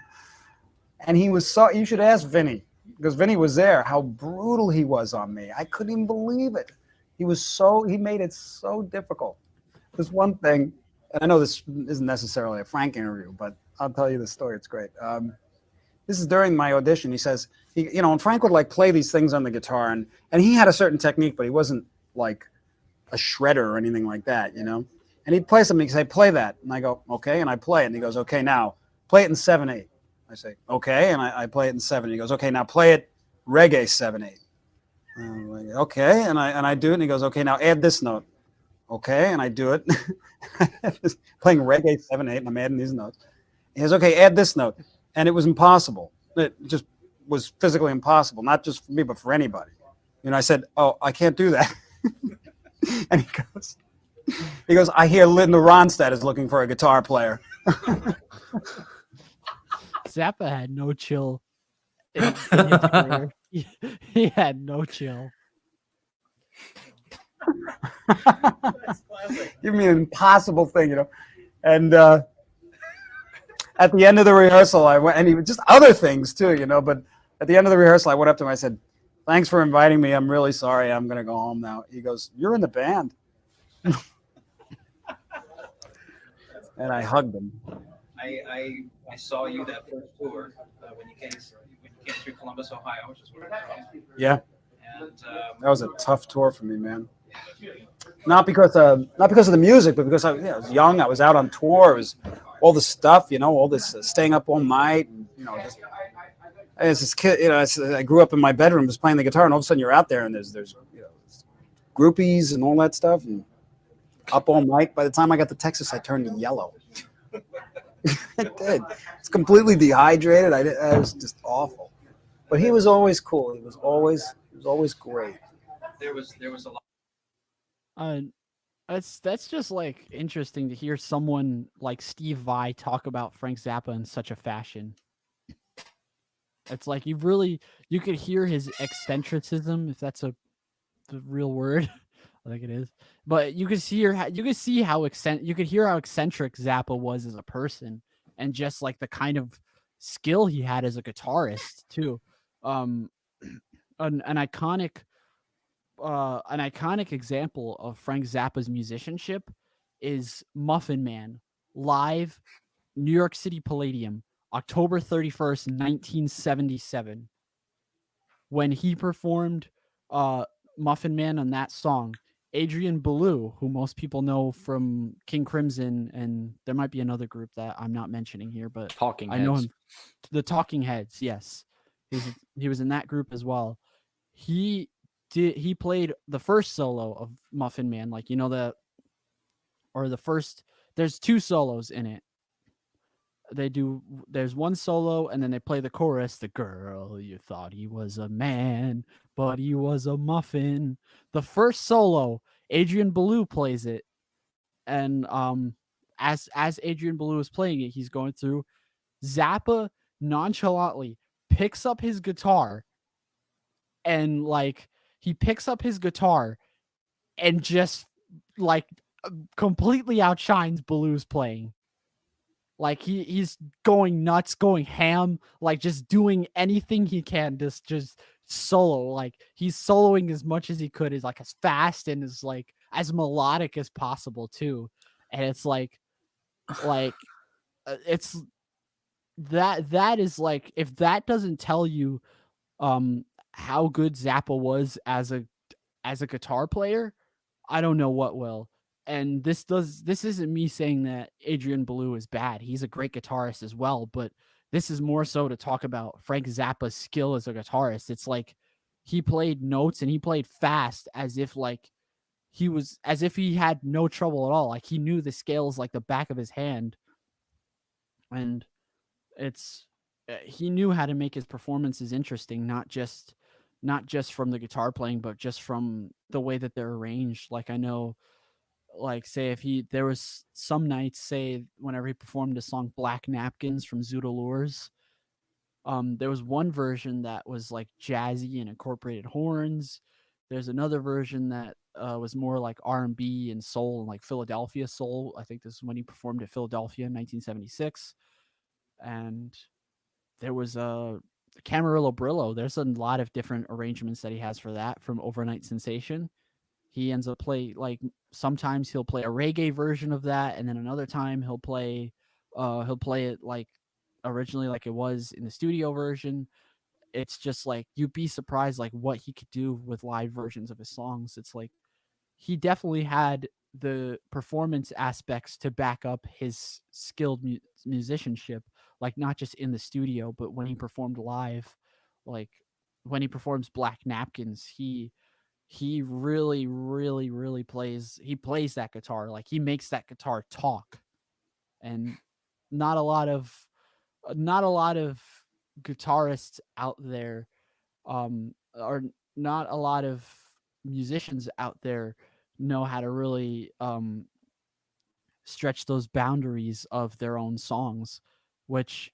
And he was so, you should ask Vinny, because Vinny was there, how brutal he was on me. I couldn't even believe it. He made it so difficult. There's one thing, and I know this isn't necessarily a Frank interview, but I'll tell you the story, it's great. This is during my audition. He says, and Frank would like play these things on the guitar, and he had a certain technique, but he wasn't like a shredder or anything like that, you know. And he'd play something, he'd say, play that. And I go, okay, and I play it. And he goes, okay, now play it in 7/8. I say, okay, and I play it in 7. He goes, okay, now play it reggae 7/8. Okay, and I do it, and he goes, okay, now add this note. Okay, and I do it. Playing reggae 7/8, and I'm adding these notes. He goes, okay, add this note. And it was impossible. It just was physically impossible, not just for me, but for anybody. You know, I said, oh, I can't do that. And he goes, I hear Linda Ronstadt is looking for a guitar player. Zappa had no chill in his career. He had no chill. Give me an impossible thing, you know. And at the end of the rehearsal, I went, and even just other things too, you know. But at the end of the rehearsal, I went up to him. I said, Thanks for inviting me. I'm really sorry. I'm gonna go home now. He goes, "You're in the band," and I hugged him. I saw you that first tour when you came through Columbus, Ohio, which is where I'm from. Yeah, And that was a tough tour for me, man. Not because of the music, but because I was young. I was out on tour. It was all the stuff, all this staying up all night, and just as this kid, I grew up in my bedroom, just playing the guitar, and all of a sudden you're out there, and there's groupies and all that stuff, and up all night. By the time I got to Texas, I turned yellow. It did. It's completely dehydrated. I was just awful. But he was always cool. He was always great. there was a lot. That's just like interesting to hear someone like Steve Vai talk about Frank Zappa in such a fashion. It's like you could hear his eccentricism, if that's the real word. I think it is. But you could hear how eccentric Zappa was as a person, and just like the kind of skill he had as a guitarist too. An iconic example of Frank Zappa's musicianship is Muffin Man, live, New York City Palladium, October 31st, 1977. When he performed Muffin Man on that song, Adrian Belew, who most people know from King Crimson, and there might be another group that I'm not mentioning here, but Talking I know Heads. him. The Talking Heads, yes. He was in that group as well. He played the first solo of Muffin Man, like there's two solos in it. There's one solo, and then they play the chorus, the girl you thought he was a man, but he was a muffin. The first solo, Adrian Belew plays it, and as Adrian Belew is playing it, he's going through. Zappa nonchalantly picks up his guitar, and he picks up his guitar and just completely outshines Belew's playing. Like he's going nuts, going ham, like just doing anything he can, just solo. Like he's soloing as much as he could, is like as fast and as melodic as possible too. And it's it's that is like, if that doesn't tell you how good Zappa was as a guitar player, I don't know what will. And this isn't me saying that Adrian Belew is bad. He's a great guitarist as well, but this is more so to talk about Frank Zappa's skill as a guitarist. It's like he played notes and he played fast as if he had no trouble at all. Like he knew the scales like the back of his hand. And he knew how to make his performances interesting, not just from the guitar playing, but just from the way that they're arranged. Like I know, say there was some nights, say whenever he performed the song Black Napkins from Zoot Allures, there was one version that was like jazzy and incorporated horns. There's another version that was more like R&B and soul and like Philadelphia soul. I think this is when he performed at Philadelphia in 1976. And there was a Camarillo Brillo. There's a lot of different arrangements that he has for that, from Overnight Sensation. He ends up sometimes he'll play a reggae version of that, and then another time he'll play it like originally like it was in the studio version. It's just like you'd be surprised like what he could do with live versions of his songs. It's like he definitely had the performance aspects to back up his skilled musicianship, like not just in the studio, but when he performed live. Like when he performs Black Napkins, he really, really, really plays that guitar. Like he makes that guitar talk. And not a lot of guitarists out there, or not a lot of musicians out there know how to really stretch those boundaries of their own songs, which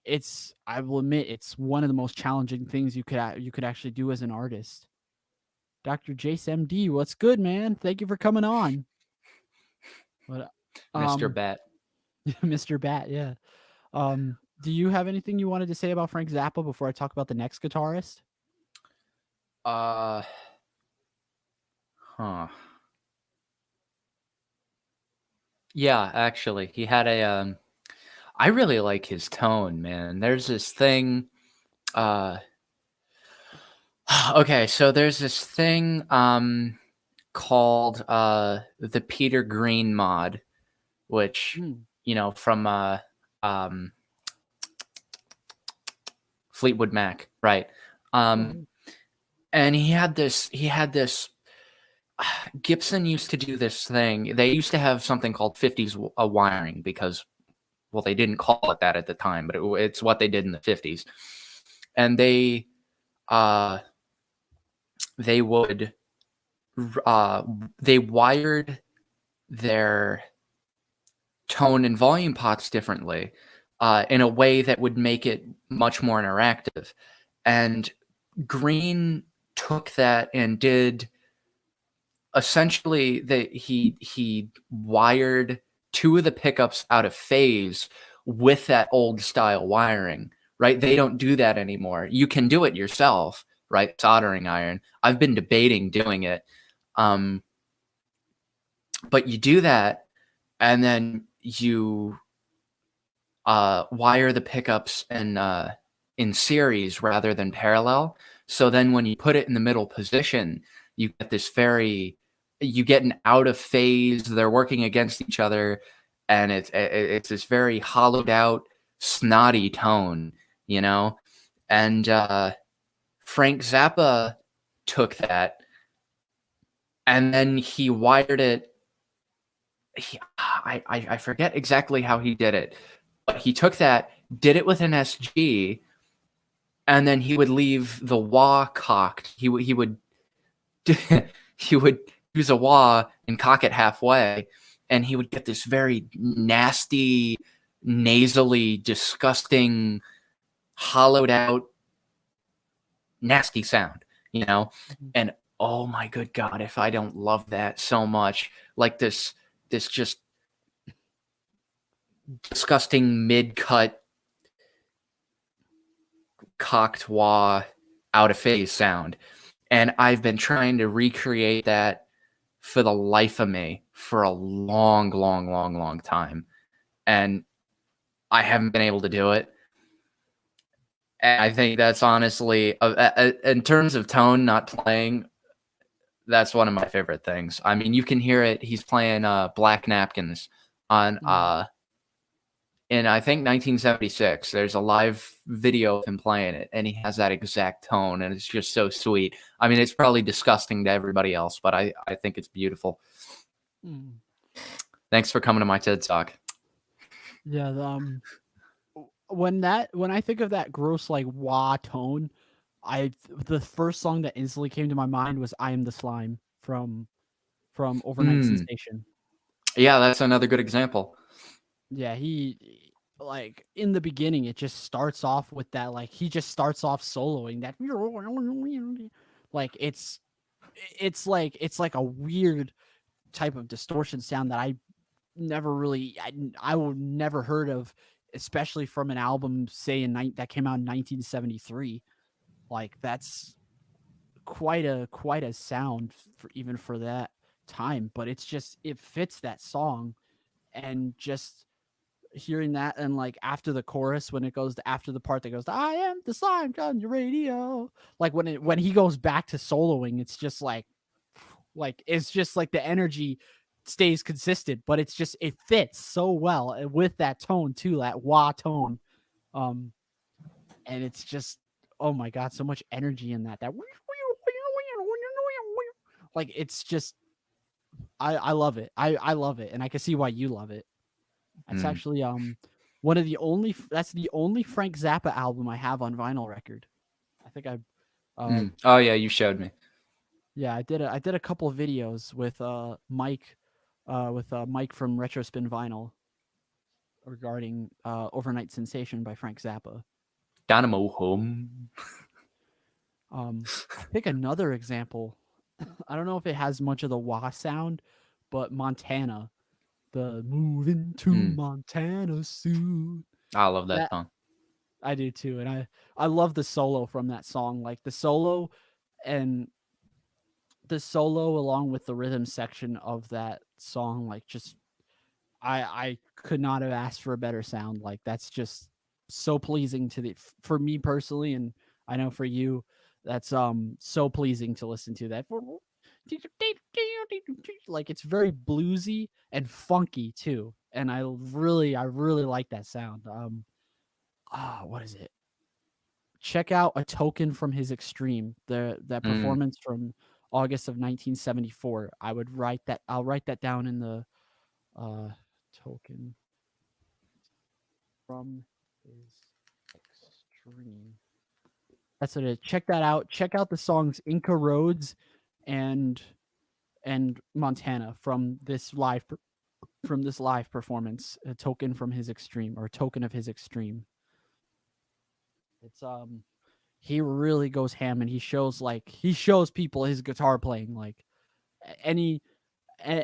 I will admit, it's one of the most challenging things you could actually do as an artist. Dr. Jace MD, what's good, man? Thank you for coming on. But, Mr. Bat. Mr. Bat, yeah. Do you have anything you wanted to say about Frank Zappa before I talk about the next guitarist? Huh. Yeah, actually, he had a. I really like his tone, man. There's this thing. Okay, so there's this thing called the Peter Green mod, which from um Fleetwood Mac, right? And he had this Gibson used to do this thing. They used to have something called 50s wiring because, well, they didn't call it that at the time, but it's what they did in the 50s. And they would they wired their tone and volume pots differently in a way that would make it much more interactive. And Green took that and did essentially that he wired two of the pickups out of phase with that old style wiring, right? They don't do that anymore. You can do it yourself, right? Soldering iron. I've been debating doing it. But you do that and then you wire the pickups in series rather than parallel. So then when you put it in the middle position, you get an out of phase. They're working against each other, and it's this very hollowed out, snotty tone, And Frank Zappa took that, and then he wired it. I forget exactly how he did it, but he took that, did it with an SG, and then he would leave the wah cocked. He would he would use a wah and cock it halfway, and he would get this very nasty, nasally, disgusting, hollowed out, nasty sound, And oh my good God, if I don't love that so much, like this just disgusting mid-cut cocked wah out of phase sound. And I've been trying to recreate that for the life of me for a long, long, long, long time. And I haven't been able to do it. And I think that's honestly, in terms of tone, not playing, that's one of my favorite things. I mean, you can hear it. He's playing Black Napkins on in I think 1976. There's a live video of him playing it, and he has that exact tone, and it's just so sweet. I mean, it's probably disgusting to everybody else, but I think it's beautiful. Thanks for coming to my TED Talk. Yeah, when I think of that gross like wah tone, the first song that instantly came to my mind was "I Am the Slime" from Overnight Sensation. Yeah, that's another good example. Yeah, he like in the beginning it just starts off with that, like he just starts off soloing that, like it's like a weird type of distortion sound that I would never heard of, especially from an album say that came out in 1973. Like that's quite a sound even for that time, but it fits that song. And just hearing that, and like after the chorus, when it goes to after the part that goes to, "I am the slime on your radio," like when he goes back to soloing, it's just like it's just like the energy stays consistent, but it fits so well with that tone too, that wah tone. And it's just, oh my God, so much energy in that like it's just, I love it. I love it, and I can see why you love it. That's actually one of the only that's the only Frank Zappa album I have on vinyl record. I think I oh yeah, you showed me. Yeah, I did a couple of videos with Mike from Retrospin Vinyl regarding Overnight Sensation by Frank Zappa. Dynamo Home. I think another example, I don't know if it has much of the wah sound, but Montana, the "Moving to Montana soon." I love that song. I do too, and I love the solo from that song. Like the solo and the solo along with the rhythm section of that song, like just I could not have asked for a better sound. Like that's just so pleasing to the for me personally, and I know for you, that's so pleasing to listen to. That like it's very bluesy and funky too, and I really like that sound. What is it? Check out A Token from His Extreme, that performance from August of 1974. I'll write that down in the Token from His Extreme. That's what it is. Check that out. Check out the songs Inca Roads and Montana from this live performance, A Token from His Extreme, or Token of His Extreme. It's he really goes ham, and he shows people his guitar playing, like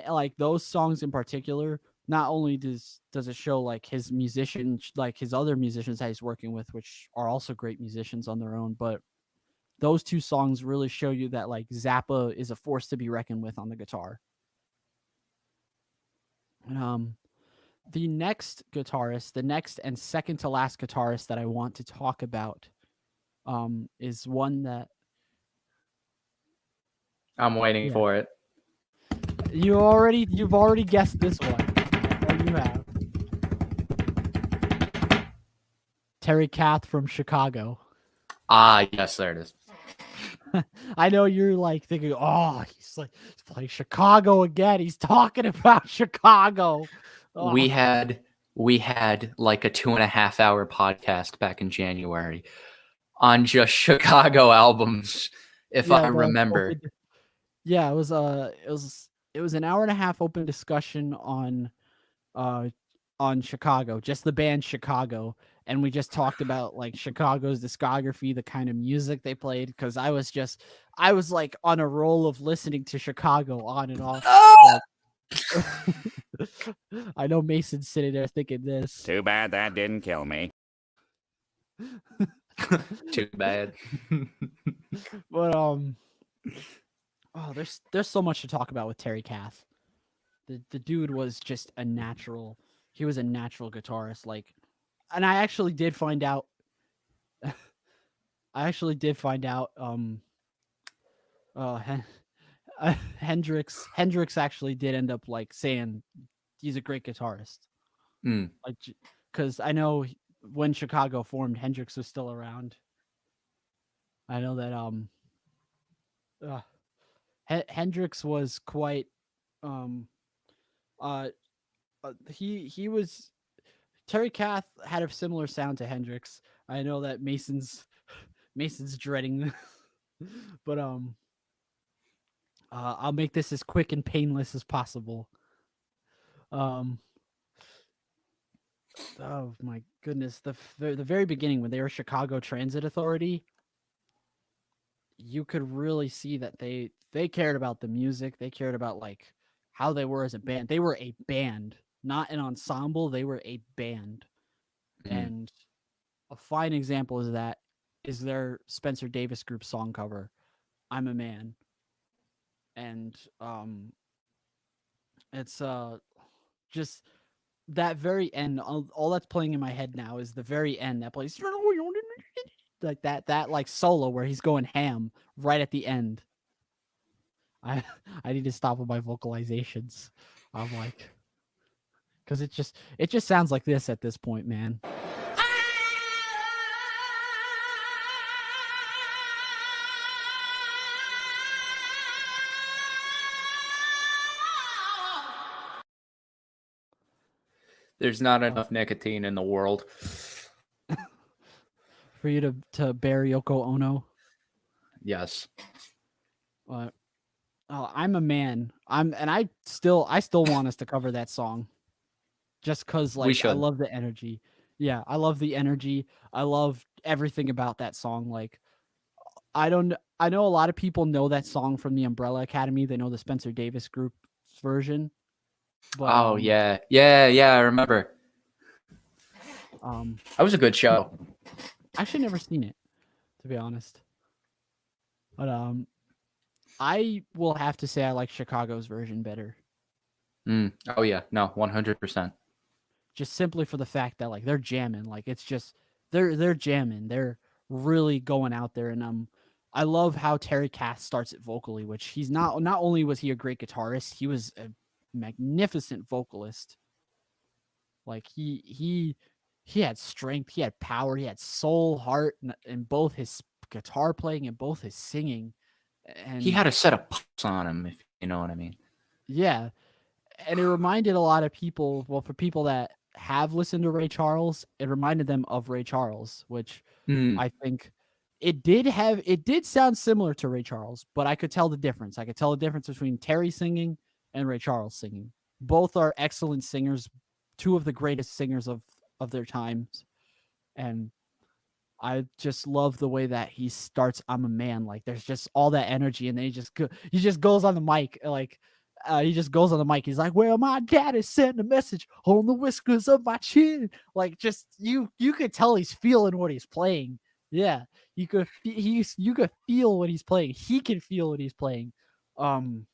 like those songs in particular. Not only does it show like his musicians, like his other musicians that he's working with, which are also great musicians on their own, but those two songs really show you that like Zappa is a force to be reckoned with on the guitar. The next guitarist, the next and second to last guitarist that I want to talk about, is one that I'm waiting for it. you've already guessed this one. You have Terry Kath from Chicago. Ah, yes, there it is. I know you're like thinking, oh, he's playing Chicago again. He's talking about Chicago. Oh. We had like a 2.5 hour podcast back in January on just Chicago albums, if I remember. Yeah, it was an hour and a half open discussion on Chicago, just the band Chicago, and we just talked about like Chicago's discography, the kind of music they played, because I was like on a roll of listening to Chicago on and off. Like, I know Mason's sitting there thinking this. Too bad that didn't kill me. Too bad. But there's so much to talk about with Terry Kath. The dude was just a natural. He was a natural guitarist. Like, and I actually did find out. Hendrix actually did end up like saying he's a great guitarist. Like, because I know when Chicago formed, Hendrix was still around. I know that Hendrix was quite he was Terry Kath had a similar sound to Hendrix. I know that Mason's dreading but I'll make this as quick and painless as possible. Oh my goodness, the very beginning when they were Chicago Transit Authority, you could really see that they cared about the music. They cared about like how they were as a band. They were a band, not an ensemble. They were a band. And a fine example of that is their Spencer Davis Group song cover, I'm a Man. And it's just that very end. All that's playing in my head now is the very end that plays like that like solo where he's going ham right at the end. I need to stop with my vocalizations. I'm like, because it just sounds like this at this point, man. There's not enough nicotine in the world for you to bear Yoko Ono. Yes. I'm a Man. I still want us to cover that song, just because like I love the energy. Yeah, I love the energy. I love everything about that song. Like, I know a lot of people know that song from the Umbrella Academy. They know the Spencer Davis Group's version. But, yeah, I remember. That was a good show. I actually never seen it, to be honest. But I will have to say I like Chicago's version better. Oh yeah, no, 100%. Just simply for the fact that like they're jamming, like it's just they're jamming, they're really going out there, and I love how Terry Kath starts it vocally, which he's not only was he a great guitarist, he was a magnificent vocalist. Like he had strength, he had power, he had soul, heart in both his guitar playing and both his singing, and He had a set of pups on him, if you know what I mean. yeah, and it reminded a lot of people, well, for people that have listened to Ray Charles, it reminded them of Ray Charles, which I think it did sound similar to Ray Charles, but I could tell the difference. I could tell the difference between Terry singing and Ray Charles singing. Both are excellent singers, two of the greatest singers of their times. And I just love the way that he starts "I'm a Man." Like there's just all that energy, and then he just goes on the mic, like he just goes on the mic. He's like, "Well, my dad is sending a message on the whiskers of my chin." Like just you could tell he's feeling what he's playing. Yeah, you could you could feel what he's playing. He can feel what he's playing. And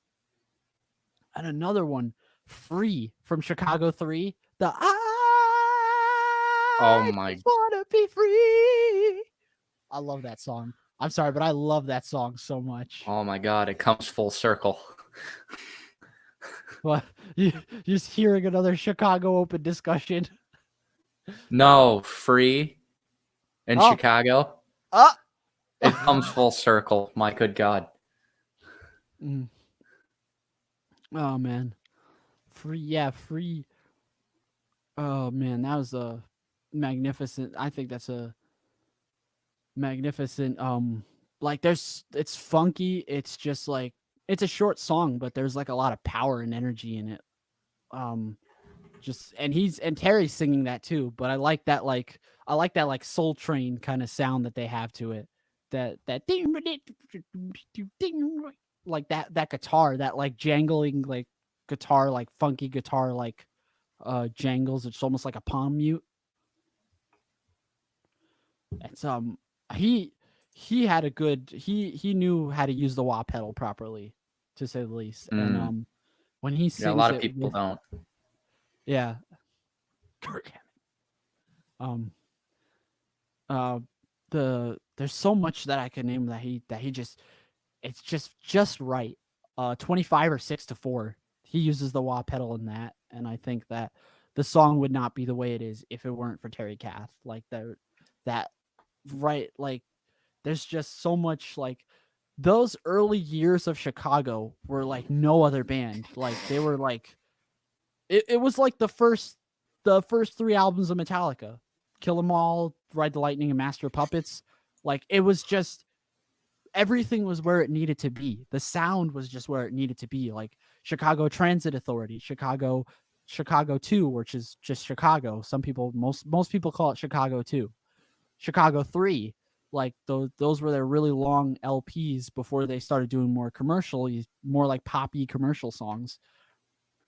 another one, "Free" from Chicago 3. The Oh I my just wanna be free. I love that song. I'm sorry, but I love that song so much. Oh my God, it comes full circle. Well, you just hearing another Chicago Open discussion. No, Free in Oh. Chicago. Ah. It comes full circle. My good God. Oh man, free. Yeah, free. Oh man, that was a magnificent. I think that's a magnificent. Like it's funky. It's just like it's a short song, but there's like a lot of power and energy in it. Just and Terry's singing that too, but I like that like Soul Train kind of sound that they have to it. That ding, like that guitar, that like jangling like guitar, like funky guitar, like jangles. It's almost like a palm mute. It's he had a good he knew how to use the wah pedal properly, to say the least. And when he sings Yeah, a lot of it people don't. Yeah. Kirk Hammett. There's so much that I can name that he just it's just right. 25 or 6-4. He uses the wah pedal in that, and I think that the song would not be the way it is if it weren't for Terry Kath. Like that right, like there's just so much like those early years of Chicago were like no other band. Like they were like it was like the first 3 albums of Metallica. Kill 'Em All, Ride the Lightning, and Master of Puppets. Like it was just everything was where it needed to be. The sound was just where it needed to be. Like Chicago Transit Authority, Chicago 2, which is just Chicago. Some people most people call it Chicago 2. Chicago 3, like those were their really long LPs before they started doing more like poppy commercial songs.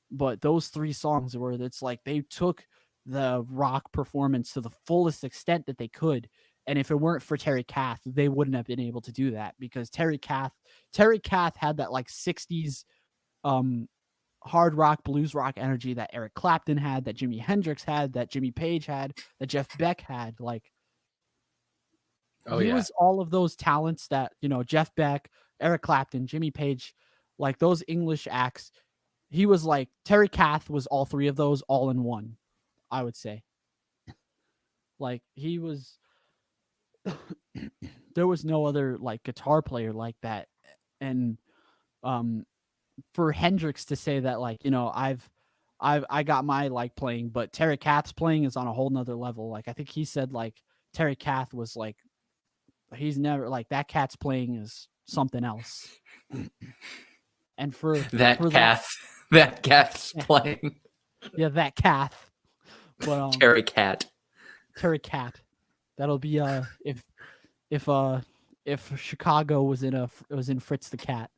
But those 3 songs were it's like they took the rock performance to the fullest extent that they could. And if it weren't for Terry Kath, they wouldn't have been able to do that, because Terry Kath had that like 60s hard rock, blues rock energy that Eric Clapton had, that Jimi Hendrix had, that Jimmy Page had, that Jeff Beck had. Like he was all of those talents that, Jeff Beck, Eric Clapton, Jimmy Page, like those English acts. He was like Terry Kath was all 3 of those all in one, I would say. Like he was there was no other like guitar player like that. And for Hendrix to say that, like, I got my like playing, but Terry Kath's playing is on a whole nother level. Like I think he said like Terry Kath was like he's never like that cat's playing is something else. And for that Kath's playing. Yeah, that Kath. But Terry Kath. That'll be if Chicago was in Fritz the Cat.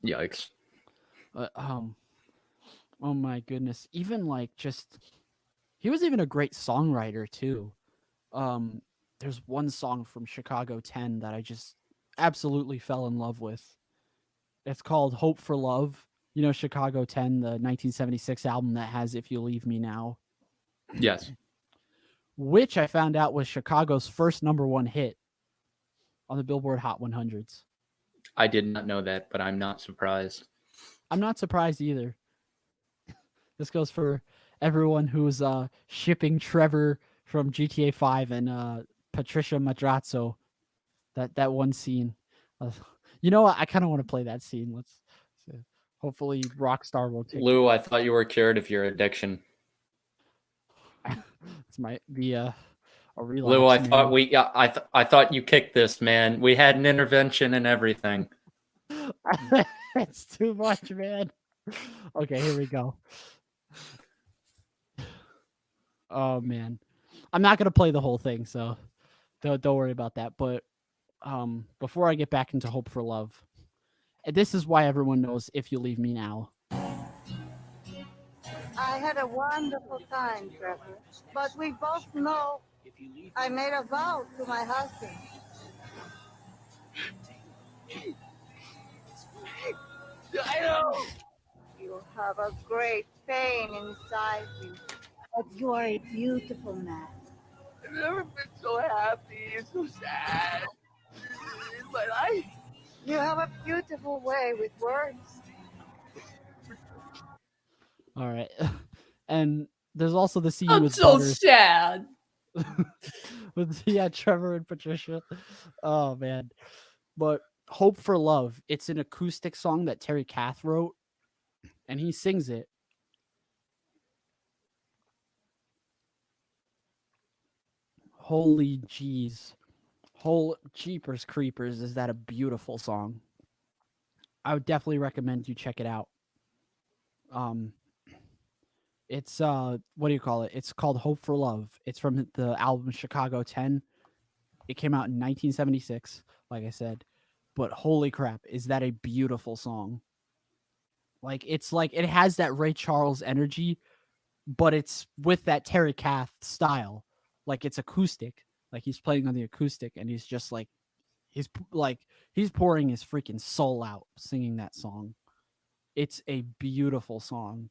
Yikes. Oh my goodness. Even like he was even a great songwriter too. There's one song from Chicago 10 that absolutely fell in love with. It's called Hope for Love. You know, Chicago 10, the 1976 album that has If You Leave Me Now, Yes. which I found out was Chicago's first #1 hit on the Billboard Hot 100s. I did not know that, but I'm not surprised. I'm not surprised either. This goes for everyone who's shipping Trevor from GTA 5 and Patricia Madrazo. That one scene. You know what? I kind of want to play that scene. Let's see. Hopefully Rockstar will take Lou, I thought you were cured of your addiction. It's might be a relapse. Lou, I man. thought I thought you kicked this, man. We had an intervention and everything. It's too much, man. Okay, here we go. Oh man, I'm not gonna play the whole thing, so don't worry about that. But before I get back into Hope for Love, and this is why everyone knows If You Leave Me Now. I had a wonderful time, Trevor. But we both know I made a vow to my husband. I know. You have a great pain inside you, but you are a beautiful man. I've never been so happy and so sad in my life. You have a beautiful way with words. All right, and there's also the scene I'm with so Butters sad. with Trevor and Patricia. Oh man, but Hope for Love. It's an acoustic song that Terry Kath wrote, and he sings it. Holy jeez. Whole Jeepers Creepers, is that a beautiful song? I would definitely recommend you check it out. It's what do you call it? It's called Hope for Love. It's from the album Chicago 10. It came out in 1976, like I said. But holy crap, is that a beautiful song? Like it has that Ray Charles energy, but it's with that Terry Kath style. Like it's acoustic. Like he's playing on the acoustic and he's just like he's pouring his freaking soul out singing that song. It's a beautiful song.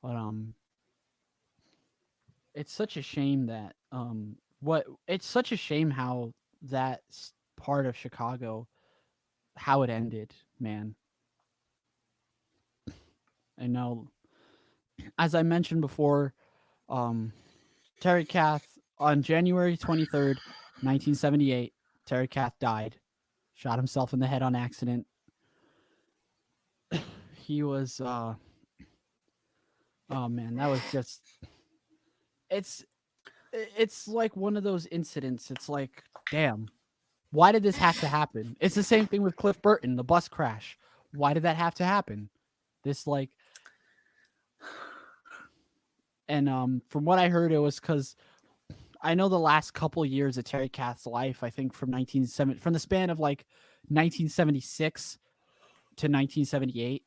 But it's such a shame that it's such a shame how that part of Chicago, how it ended, man. I know, as I mentioned before, Terry Kath on January 23rd, 1978, Terry Kath died, shot himself in the head on accident. He was oh man, that was just it's like one of those incidents. It's like, damn, why did this have to happen? It's the same thing with Cliff Burton, the bus crash. Why did that have to happen? This like, and from what I heard, it was because I know the last couple years of Terry Kath's life, I think from the span of like 1976 to 1978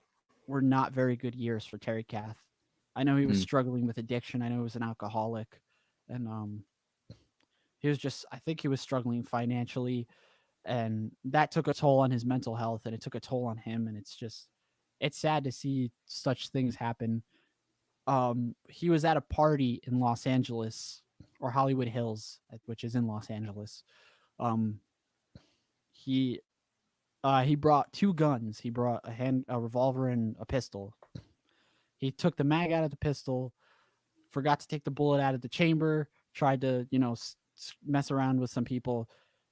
were not very good years for Terry Kath. I know he was struggling with addiction. I know he was an alcoholic, and he was just, I think he was struggling financially, and that took a toll on his mental health, and it took a toll on him, and it's sad to see such things happen. He was at a party in Los Angeles or Hollywood Hills, which is in Los Angeles. He brought two guns. He brought a revolver and a pistol. He took the mag out of the pistol, forgot to take the bullet out of the chamber, tried to, mess around with some people,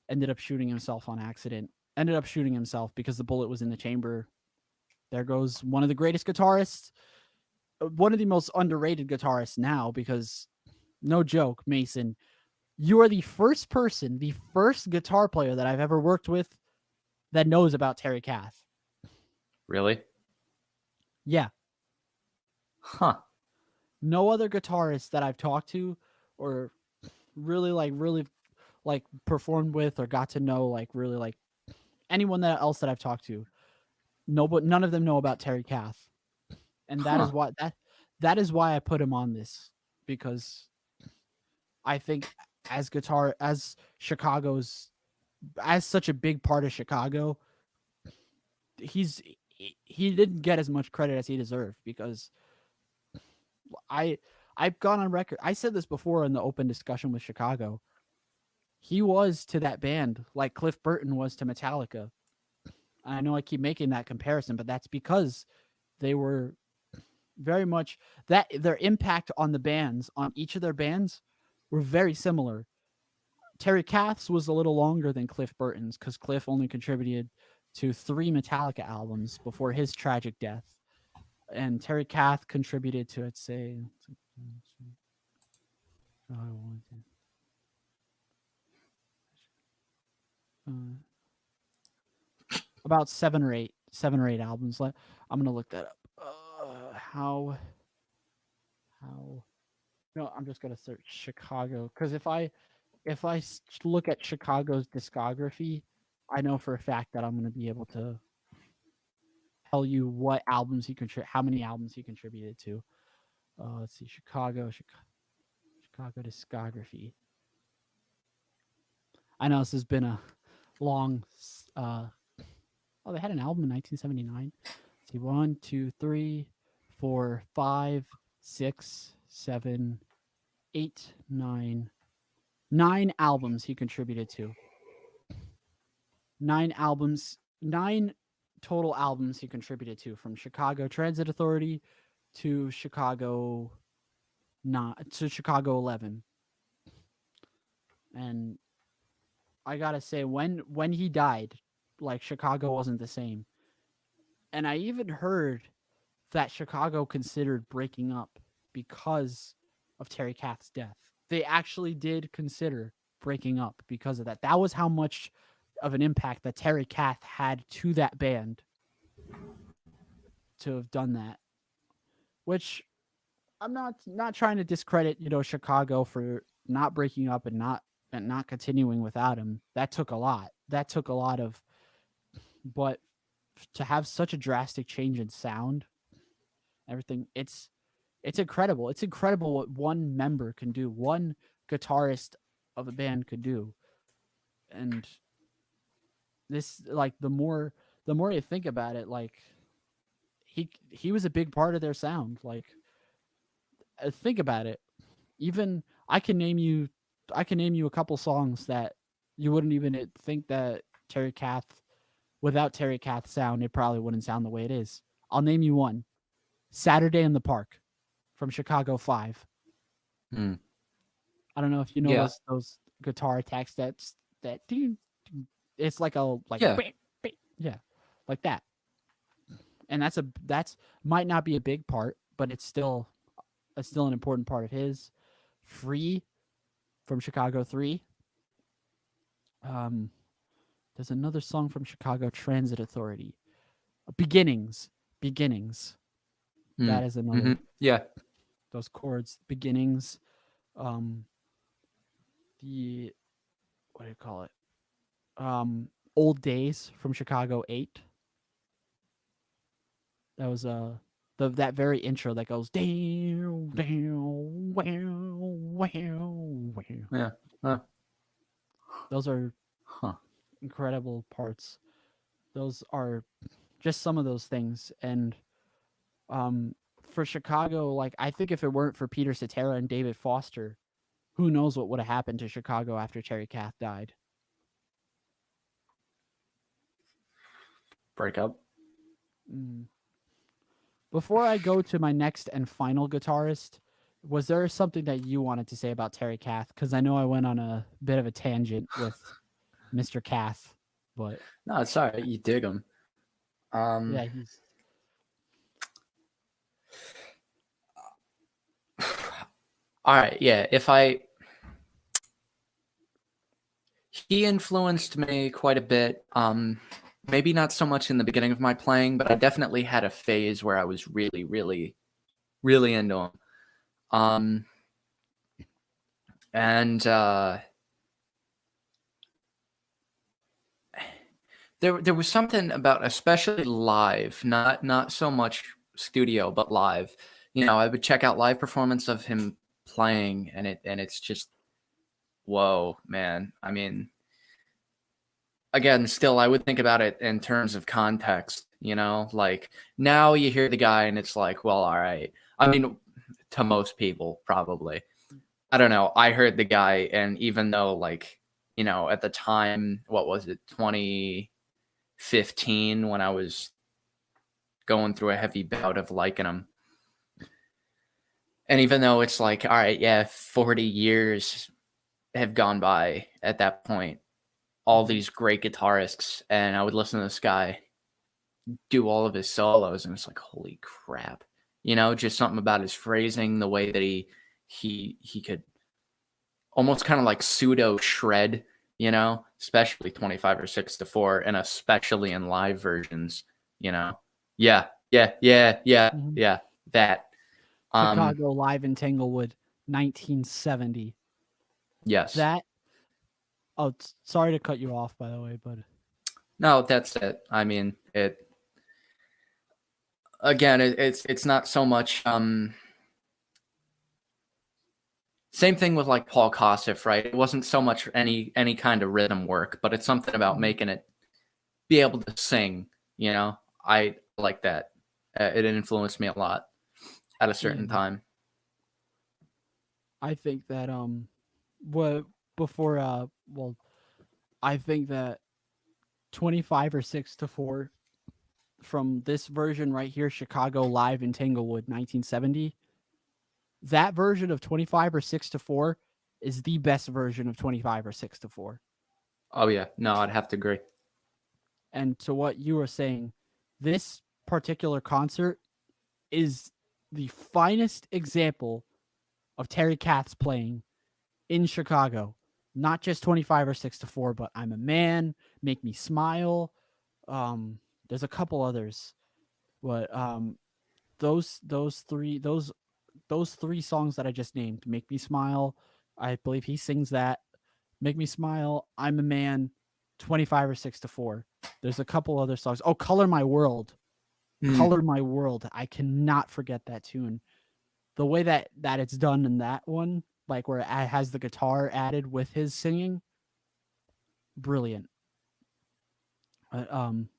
ended up shooting himself on accident. Ended up shooting himself because the bullet was in the chamber. There goes one of the greatest guitarists, one of the most underrated guitarists now, because no joke, Mason, you are the first guitar player that I've ever worked with that knows about Terry Kath. Really? Yeah. Huh. No other guitarist that I've talked to or really performed with or got to know, like really like anyone else that I've talked to. No, but none of them know about Terry Kath. And that is why that is why I put him on this, because I think as Chicago's as such a big part of Chicago, he didn't get as much credit as he deserved, because I've gone on record. I said this before in the open discussion with Chicago. He was to that band like Cliff Burton was to Metallica. I know I keep making that comparison, but that's because they were very much that their impact on the bands, on each of their bands, were very similar. Terry Kath's was a little longer than Cliff Burton's, because Cliff only contributed to 3 Metallica albums before his tragic death. And Terry Kath contributed to, let's say, about 7 or 8 albums. I'm gonna look that up. How? No, I'm just gonna search Chicago, because if I look at Chicago's discography, I know for a fact that I'm gonna be able to tell you what albums how many albums he contributed to. Let's see, Chicago discography. I know this has been a long. They had an album in 1979. Let's see, 1, 2, 3, 4, 5, 6, 7, 8, 9. 9 albums he contributed to. 9 total albums he contributed to, from Chicago Transit Authority to Chicago 11. And I gotta say, when he died, like, Chicago wasn't the same. And I even heard that Chicago considered breaking up because of Terry Kath's death. They actually did consider breaking up because of that. That was how much of an impact that Terry Kath had to that band to have done that. Which I'm not trying to discredit, Chicago for not breaking up and not continuing without him. That took a lot. But to have such a drastic change in sound, everything, it's incredible. It's incredible what one member can do, one guitarist of a band could do. And this, like, the more you think about it, like, he was a big part of their sound. Like, think about it. Even I can name you a couple songs that you wouldn't even think that without Terry Kath's sound, it probably wouldn't sound the way it is. I'll name you one. Saturday in the Park from Chicago 5. Mm. I don't know if you know those guitar attacks that it's like yeah, like that. And that's might not be a big part, but it's still an important part of his. Free from Chicago 3. There's another song from Chicago Transit Authority. Beginnings. That is another. Mm-hmm. Yeah. Those chords, beginnings. What do you call it? Old Days from Chicago 8. That was that very intro that goes down, down, wow, wow, wow. Yeah. Those are incredible parts. Those are just some of those things. And for Chicago, like, I think if it weren't for Peter Cetera and David Foster, who knows what would have happened to Chicago after Terry Kath died. Breakup. Before I go to my next and final guitarist, was there something that you wanted to say about Terry Kath? Because I know I went on a bit of a tangent with Mr. Kath, but no, it's all right. You dig him. Yeah, he's. All right, yeah. He influenced me quite a bit. Maybe not so much in the beginning of my playing, but I definitely had a phase where I was really, really, really into him. And there was something about, especially live, not so much studio, but live. I would check out live performance of him playing, and it's just, whoa, man. I mean, again, still, I would think about it in terms of context, you know, like now you hear the guy and it's like, well, all right. I mean, to most people, probably. I don't know. I heard the guy, and even though, like, you know, at the time, what was it, 2015, when I was going through a heavy bout of liking him. And even though it's like, all right, yeah, 40 years have gone by at that point, all these great guitarists, and I would listen to this guy do all of his solos, and it's like, holy crap. You know, just something about his phrasing, the way that he could almost kind of like pseudo shred, you know, especially 25 or 6/4, and especially in live versions, you know. Yeah. That. Chicago Live in Tanglewood, 1970. Yes. That. Oh, sorry to cut you off, by the way, but No, that's it. I mean, it's not so much. Same thing with like Paul Kossoff, right? It wasn't so much any kind of rhythm work, but it's something about making it be able to sing. You know, I like that. It influenced me a lot at a certain time. I think that I think that 25 or 6/4 from this version right here, Chicago Live in Tanglewood, 1970. That version of 25 or 6/4 is the best version of 25 or 6/4. Oh yeah, no, I'd have to agree. And to what you were saying, this particular concert is the finest example of Terry Kath's playing in Chicago. Not just 25 or 6/4, but I'm a Man, Make Me Smile. There's a couple others, but those three songs that I just named, Make Me Smile, I believe he sings that. Make Me Smile, I'm a Man, 25 or 6/4. There's a couple other songs. Oh, Color My World. Color My World. I cannot forget that tune. The way that it's done in that one, like where it has the guitar added with his singing, brilliant.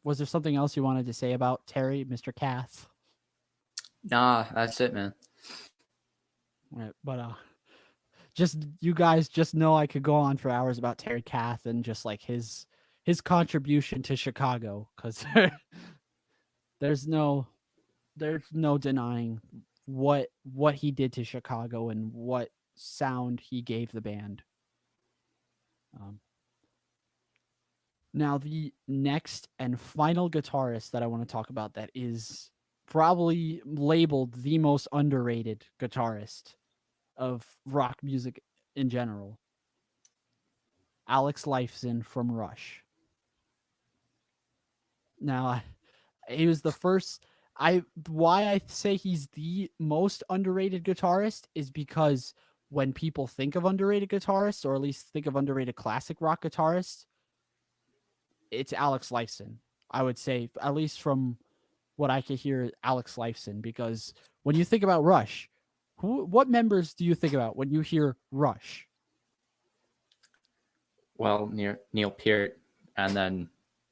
Was there something else you wanted to say about Terry, Mr. Kath? Nah, that's it, man. Right, but just you guys just know I could go on for hours about Terry Kath and just like his contribution to Chicago, because there's no denying what he did to Chicago and what sound he gave the band. Now the next and final guitarist that I want to talk about that is probably labeled the most underrated guitarist of rock music in general. Alex Lifeson from Rush. Now, he was the first. Why I say he's the most underrated guitarist is because when people think of underrated guitarists, or at least think of underrated classic rock guitarists, it's Alex Lifeson. I would say, at least from what I could hear, Alex Lifeson, because when you think about Rush, what members do you think about when you hear Rush? Well, Neil Peart, and then,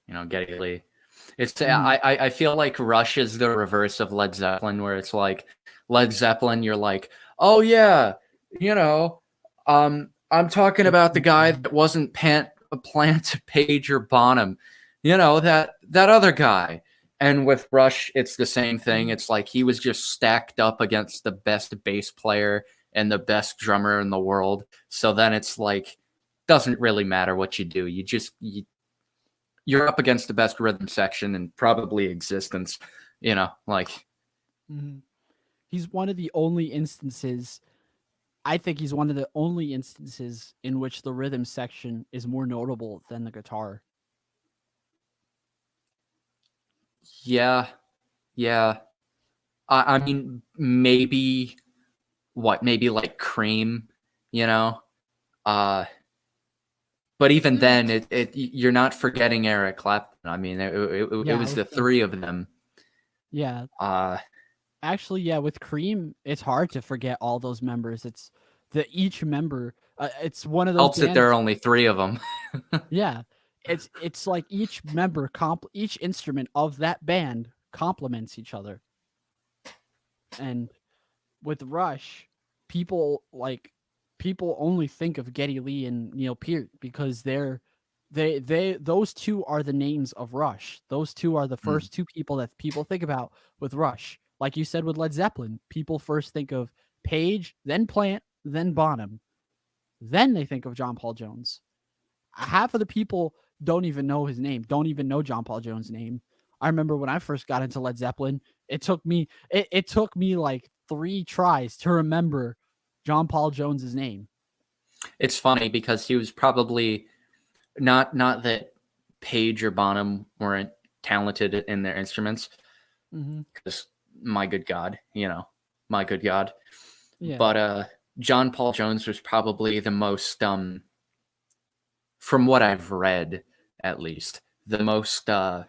you know, Geddy Lee. It's I feel like Rush is the reverse of Led Zeppelin, where it's like Led Zeppelin, you're like, oh yeah, you know, I'm talking about the guy that wasn't Plant, Page, or Bonham, you know, that other guy. And with Rush, it's the same thing. It's like he was just stacked up against the best bass player and the best drummer in the world. So then it's like, doesn't really matter what you do. You're up against the best rhythm section in probably existence, you know, like. He's one of the only instances, I think he's one of the only instances in which the rhythm section is more notable than the guitar. Yeah. I mean, maybe like Cream, you know? But even then, you're not forgetting Eric Clapton. I mean, it was the three of them. Yeah. Actually, yeah, with Cream, it's hard to forget all those members. It's each member. It's one of those. Helps that there are only three of them. Yeah, it's like each each instrument of that band complements each other. And with Rush, people only think of Geddy Lee and Neil Peart because those two are the names of Rush. Those two are the first two people that people think about with Rush. Like you said with Led Zeppelin, people first think of Page, then Plant, then Bonham. Then they think of John Paul Jones. Half of the people don't even know his name, don't even know John Paul Jones' name. I remember when I first got into Led Zeppelin, it took me like 3 tries to remember John Paul Jones's name. It's funny because he was probably not that Page or Bonham weren't talented in their instruments. Because my good God, my good God. Yeah. But John Paul Jones was probably the most, from what I've read, at least, the most, not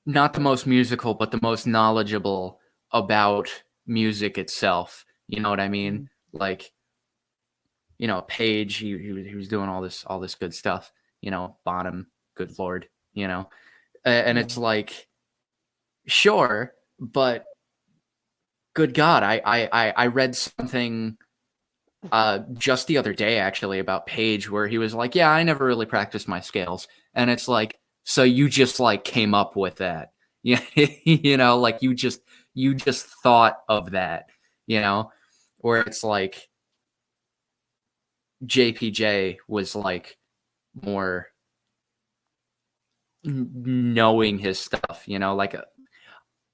the most musical, but the most knowledgeable about music itself. You know what I mean? Like, Page, he was doing all this good stuff. Bonham, good Lord, and it's like, sure, but good God, I read something just the other day actually about Page where he was like, yeah, I never really practiced my scales, and it's like, so you just like came up with that, yeah, like you just thought of that, where it's like JPJ was like more knowing his stuff, like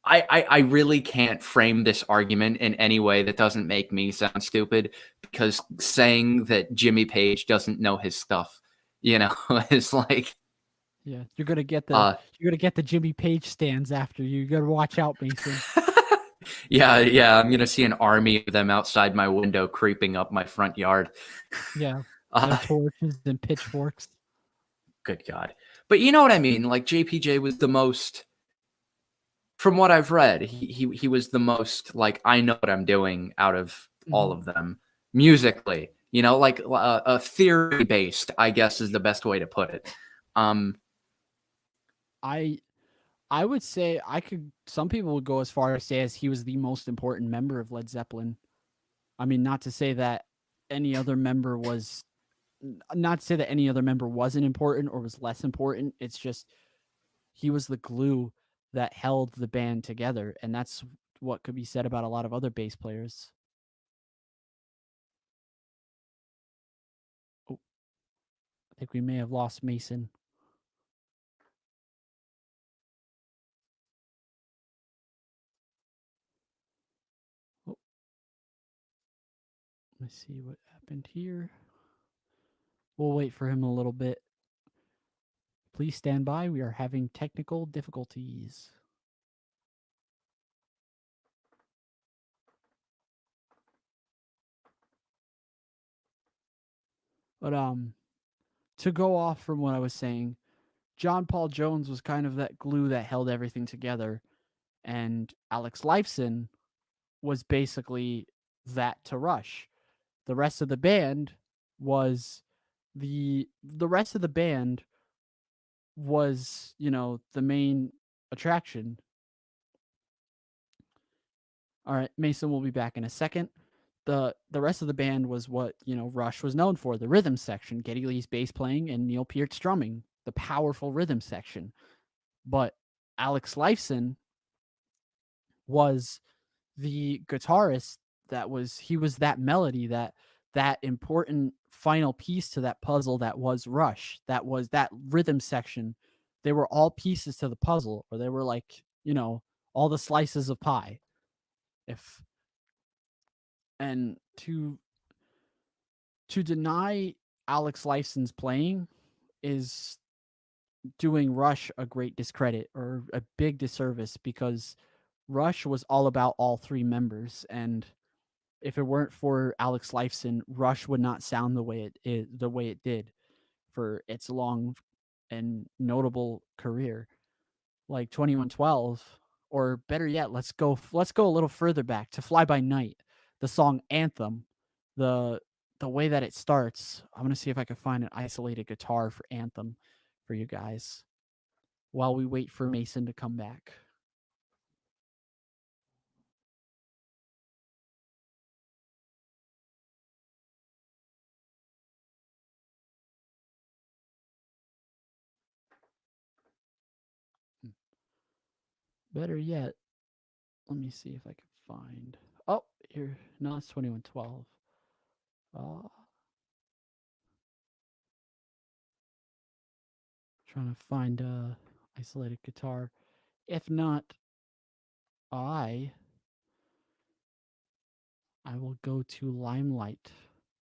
I really can't frame this argument in any way that doesn't make me sound stupid, because saying that Jimmy Page doesn't know his stuff, is like, yeah, you're gonna get the Jimmy Page stands after you. You gotta watch out, Mason. yeah, I'm gonna see an army of them outside my window creeping up my front yard. Yeah, their torches and pitchforks. Good God, but you know what I mean. Like JPJ was the most. From what I've read, he was the most like, I know what I'm doing out of all of them musically, like a theory based, I guess is the best way to put it. I would say some people would go as far as say as he was the most important member of Led Zeppelin. I mean, not to say that any other member wasn't important or was less important. It's just he was the glue that held the band together, and that's what could be said about a lot of other bass players. Oh, I think we may have lost Mason. Oh. Let's see what happened here. We'll wait for him a little bit. Please stand by. We are having technical difficulties. But to go off from what I was saying, John Paul Jones was kind of that glue that held everything together, and Alex Lifeson was basically that to Rush. The rest of the band was the rest of the band was, the main attraction. All right, Mason will be back in a second. The rest of the band was what, Rush was known for, the rhythm section, Geddy Lee's bass playing and Neil Peart's drumming, the powerful rhythm section. But Alex Lifeson was the guitarist he was that melody, that important final piece to that puzzle that was Rush, that was that rhythm section. They were all pieces to the puzzle, or they were like, all the slices of pie. And to deny Alex Lifeson's playing is doing Rush a great discredit or a big disservice, because Rush was all about all 3 members, and if it weren't for Alex Lifeson, Rush would not sound the way it did for its long and notable career. Like 2112, or better yet, let's go a little further back to Fly By Night, the song Anthem, the the way that it starts, I'm gonna see if I can find an isolated guitar for Anthem for you guys while we wait for Mason to come back. Better yet, let me see if I can find. Oh, here. No, it's 2112. Uh, trying to find a isolated guitar. If not, I will go to Limelight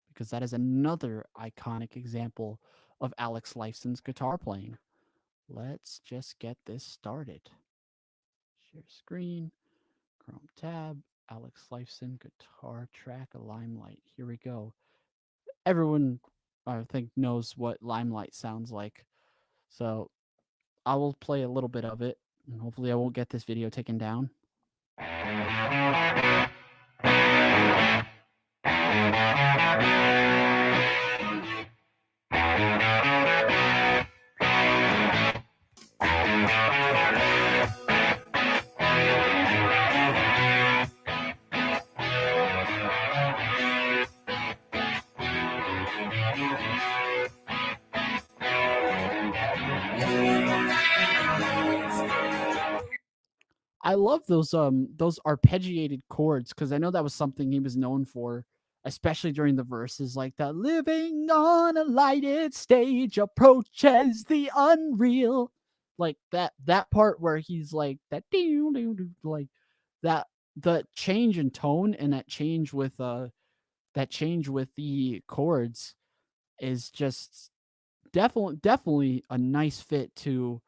because that is another iconic example of Alex Lifeson's guitar playing. Let's just get this started. Share screen, Chrome tab, Alex Lifeson guitar track, Limelight. Here we go. Everyone, I think, knows what Limelight sounds like. So I will play a little bit of it, and hopefully I won't get this video taken down. I love those arpeggiated chords because I know that was something he was known for, especially during the verses, like the living on a lighted stage approaches the unreal, like that part where he's like that, like that, the change in tone and that change with the chords is just definitely a nice fit to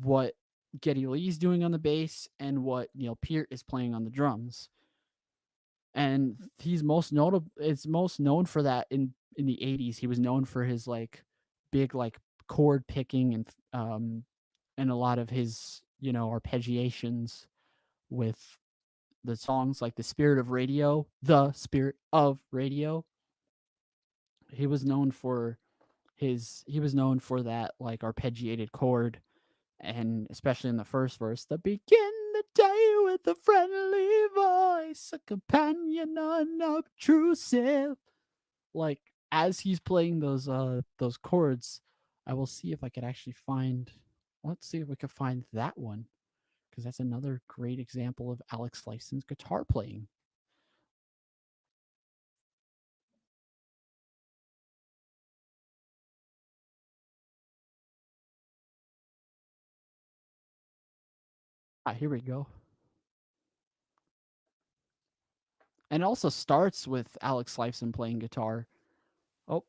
what Geddy Lee's doing on the bass and what Neil Peart is playing on the drums. And he's most notable is most known for that in the 80s. He was known for his like big like chord picking and a lot of his, arpeggiations with the songs like The Spirit of Radio, The Spirit of Radio. He was known for that like arpeggiated chord, and especially in the first verse, the begin the day with a friendly voice, a companion unobtrusive. Like as he's playing those chords, I will see if I could actually find. Let's see if we can find that one because that's another great example of Alex Lifeson's guitar playing. Here we go. And it also starts with Alex Lifeson playing guitar. Oh,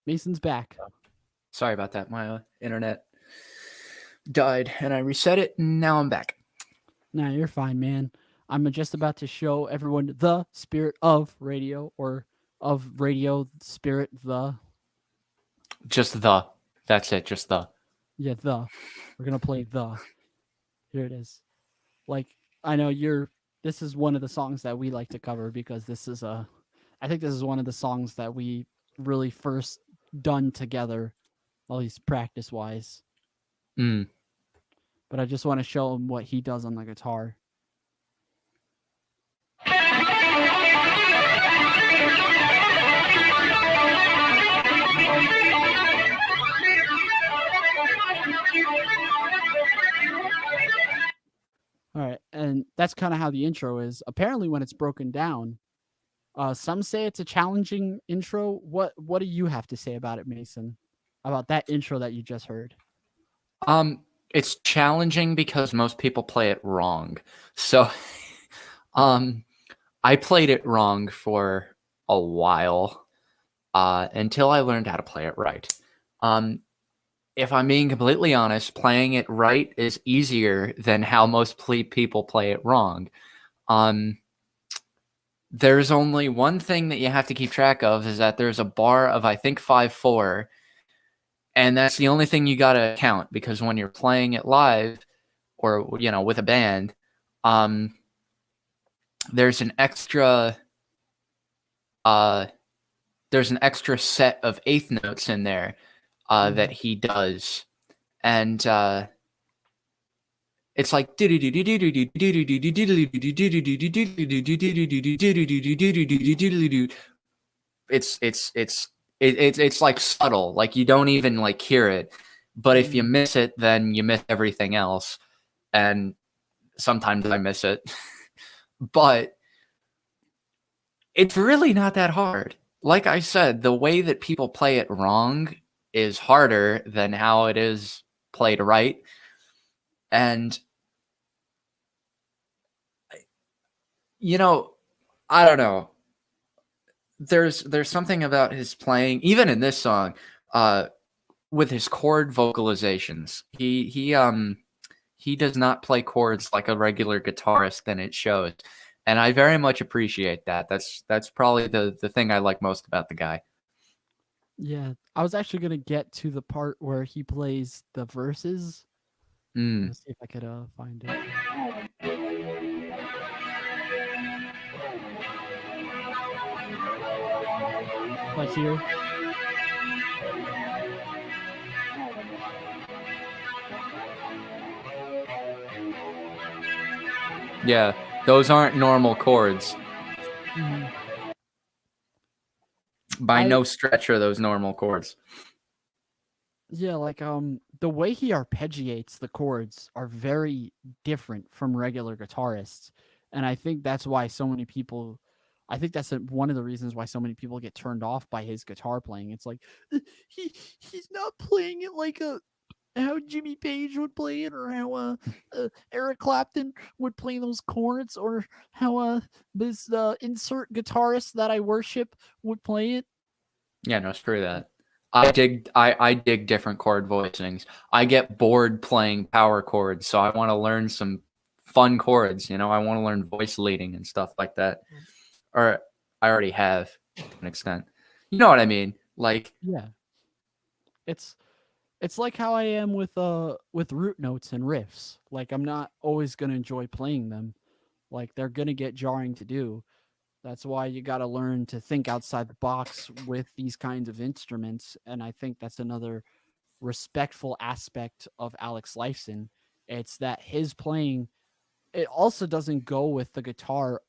Mason's back. Sorry about that. My internet died and I reset it and now I'm back. Nah, you're fine, man. I'm just about to show everyone the spirit of radio, or of radio spirit, Just the. That's it. Just the. yeah, the. We're going to play the. Here it is. Like, I know this is one of the songs that we like to cover because I think this is one of the songs that we really first done together, at least practice wise. But I just want to show him what he does on the guitar. All right, and that's kind of how the intro is. Apparently, when it's broken down, some say it's a challenging intro. What do you have to say about it, Mason? About that intro that you just heard? It's challenging because most people play it wrong. So, I played it wrong for a while until I learned how to play it right. If I'm being completely honest, playing it right is easier than how most people play it wrong. There's only one thing that you have to keep track of is that there's a bar of, I think, 5/4, and that's the only thing you got to count, because when you're playing it live or, with a band, there's an extra there's an extra set of eighth notes in there that he does, and it's like it's like subtle, like you don't even like hear it, but if you miss it, then you miss everything else, and sometimes I miss it, but it's really not that hard. Like I said, the way that people play it wrong is harder than how it is played right. And, you know, I don't know. There's something about his playing, even in this song, with his chord vocalizations. He does not play chords like a regular guitarist, and it shows. And I very much appreciate that. That's probably the thing I like most about the guy. Yeah, I was actually gonna get to the part where he plays the verses. Mm. Let's see if I could find it. Like here. Yeah, those aren't normal chords. By no stretch are those normal chords. Yeah, like the way he arpeggiates the chords are very different from regular guitarists. And I think that's why so many people I think that's one of the reasons why so many people get turned off by his guitar playing. It's like he's not playing it like how Jimmy Page would play it, or how Eric Clapton would play those chords, or how this insert guitarist that I worship would play it. Yeah, no, screw that. I dig different chord voicings. I get bored playing power chords, so I want to learn some fun chords. I want to learn voice leading and stuff like that. Or I already have to an extent. You know what I mean? Like, yeah, it's like how I am with root notes and riffs. Like I'm not always gonna enjoy playing them. Like they're gonna get jarring to do. That's why you got to learn to think outside the box with these kinds of instruments. And I think that's another respectful aspect of Alex Lifeson. It's that his playing, it also doesn't go with the guitar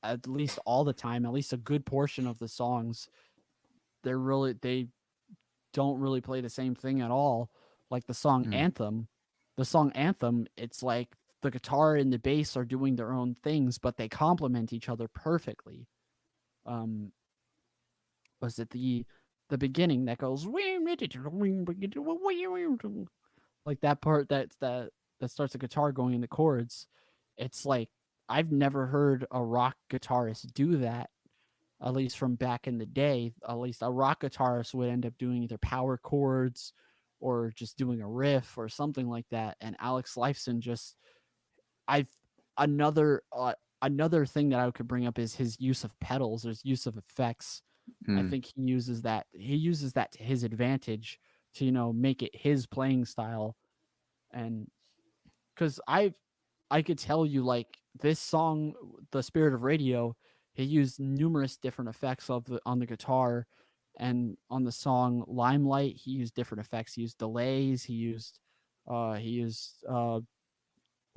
at least all the time, at least a good portion of the songs. They don't really play the same thing at all. Like the song Anthem. The song Anthem, it's like the guitar and the bass are doing their own things, but they complement each other perfectly. Was it the beginning that goes like that part that starts the guitar going into chords? It's like I've never heard a rock guitarist do that, at least from back in the day. At least a rock guitarist would end up doing either power chords or just doing a riff or something like that. And Alex Lifeson just I've another thing that I could bring up is his use of pedals, his use of effects. I think he uses that to his advantage to make it his playing style. And because I could tell you, like, this song, The Spirit of Radio, he used numerous different effects on the guitar, and on the song Limelight he used different effects. He used delays, he used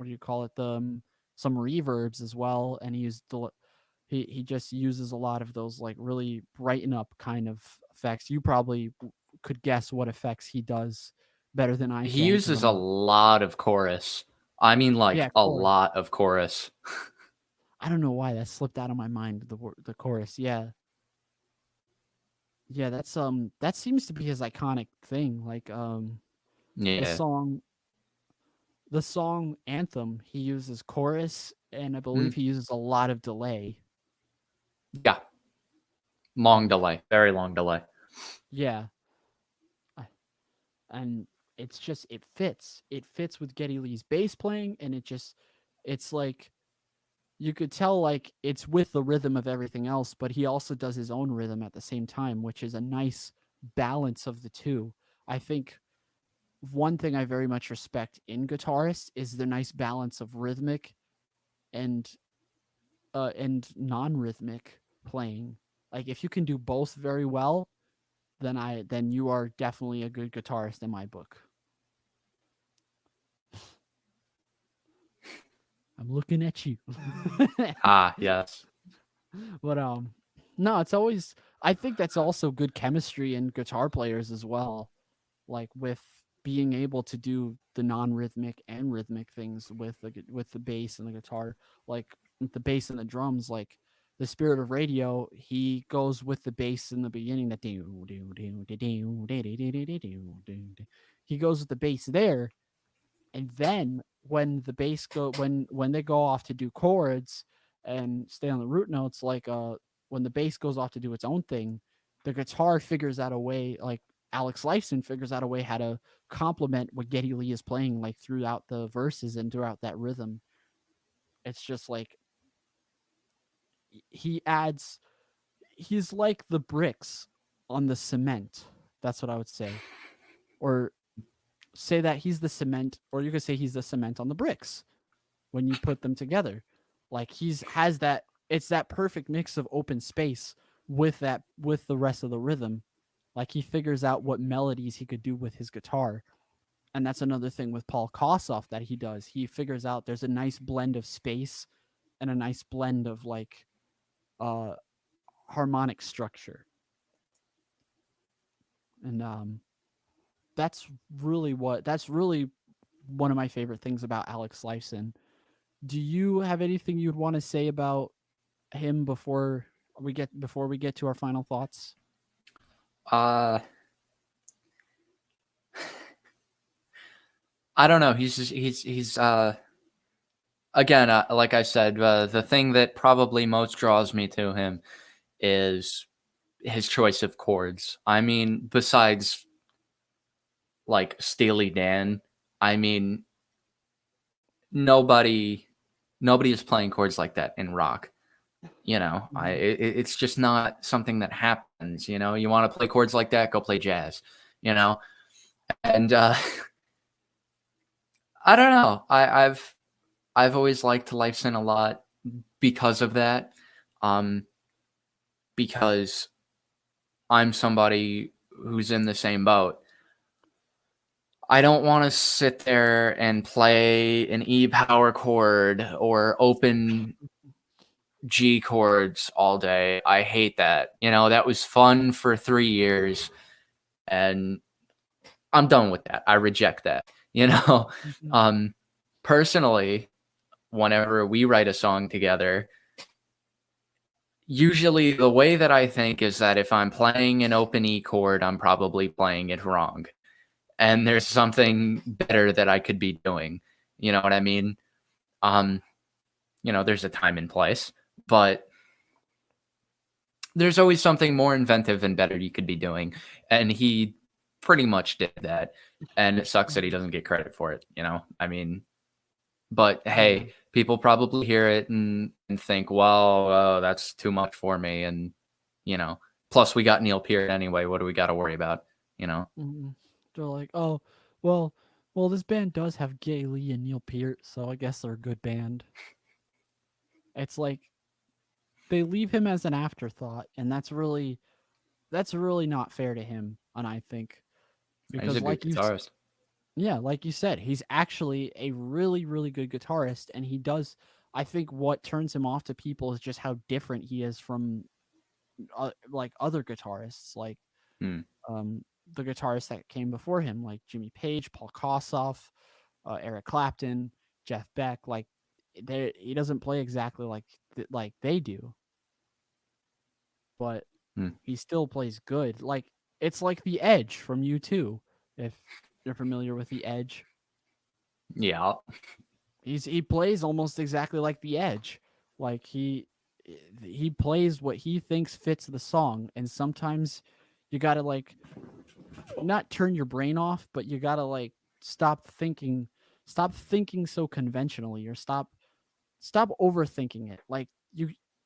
what do you call it, some reverbs as well, and he just uses a lot of those, like, really brighten up kind of effects. You probably could guess what effects he does better than I he can. uses a lot of chorus. I mean, like, Yeah, a chorus. lot of chorus. I don't know why that slipped out of my mind. The chorus, yeah, that's that seems to be his iconic thing. Like Yeah. the song Anthem, he uses chorus, and I believe he uses a lot of delay. Yeah. Long delay, very long delay. Yeah. And it's just it fits with Geddy Lee's bass playing, and it's like you could tell, like, it's with the rhythm of everything else, but he also does his own rhythm at the same time, which is a nice balance of the two. I think one thing I very much respect in guitarists is the nice balance of rhythmic and non-rhythmic playing. Like if you can do both very well, then you are definitely a good guitarist in my book. I'm looking at you. Ah, yes. But no, it's always, I think that's also good chemistry in guitar players as well. Like with being able to do the non-rhythmic and rhythmic things with the bass and the guitar, like with the bass and the drums, like the Spirit of Radio, he goes with the bass in the beginning, that he goes with the bass there, and then when the bass go when they go off to do chords and stay on the root notes, like when the bass goes off to do its own thing, the guitar figures out a way, like Alex Lifeson figures out a way how to complement what Geddy Lee is playing, like throughout the verses and throughout that rhythm. It's just like he adds, he's like the bricks on the cement. That's what I would say. Or say that he's the cement, or you could say he's the cement on the bricks when you put them together. Like has that, it's that perfect mix of open space with the rest of the rhythm. Like he figures out what melodies he could do with his guitar. And that's another thing with Paul Kossoff that he does. He figures out there's a nice blend of space and a nice blend of like harmonic structure. And that's really one of my favorite things about Alex Lifeson. Do you have anything you'd want to say about him before we get to our final thoughts? I don't know. He's again, like I said, the thing that probably most draws me to him is his choice of chords. I mean, besides like Steely Dan, I mean, nobody is playing chords like that in rock. You know, it's just not something that happens. You know, you want to play chords like that, go play jazz. You know, and I don't know. I've always liked Lifeson a lot because of that. Because I'm somebody who's in the same boat. I don't want to sit there and play an E power chord or open G chords all day. I hate that. You know, that was fun for 3 years and I'm done with that. I reject that. You know, personally, whenever we write a song together, usually the way that I think is that if I'm playing an open E chord, I'm probably playing it wrong. And there's something better that I could be doing. You know what I mean? You know, there's a time and place, but there's always something more inventive and better you could be doing. And he pretty much did that. And it sucks that he doesn't get credit for it, you know? I mean, but hey, people probably hear it and think, well, that's too much for me. And, you know, plus we got Neil Peart anyway. What do we got to worry about, you know? They're like, oh, well, this band does have Geddy Lee and Neil Peart, so I guess they're a good band. It's like they leave him as an afterthought, and that's really not fair to him. And I think because He's a good guitarist. Like you said, he's actually a really, really good guitarist, and he does. I think what turns him off to people is just how different he is from like other guitarists, like the guitarists that came before him, like Jimmy Page, Paul Kossoff, Eric Clapton, Jeff Beck. Like he doesn't play exactly like they do, but he still plays good. Like it's like the Edge from U2, if you're familiar with the Edge. Yeah. He plays almost exactly like the Edge. Like he plays what he thinks fits the song, and sometimes you gotta like not turn your brain off, but you gotta like stop thinking so conventionally, or stop overthinking it. Like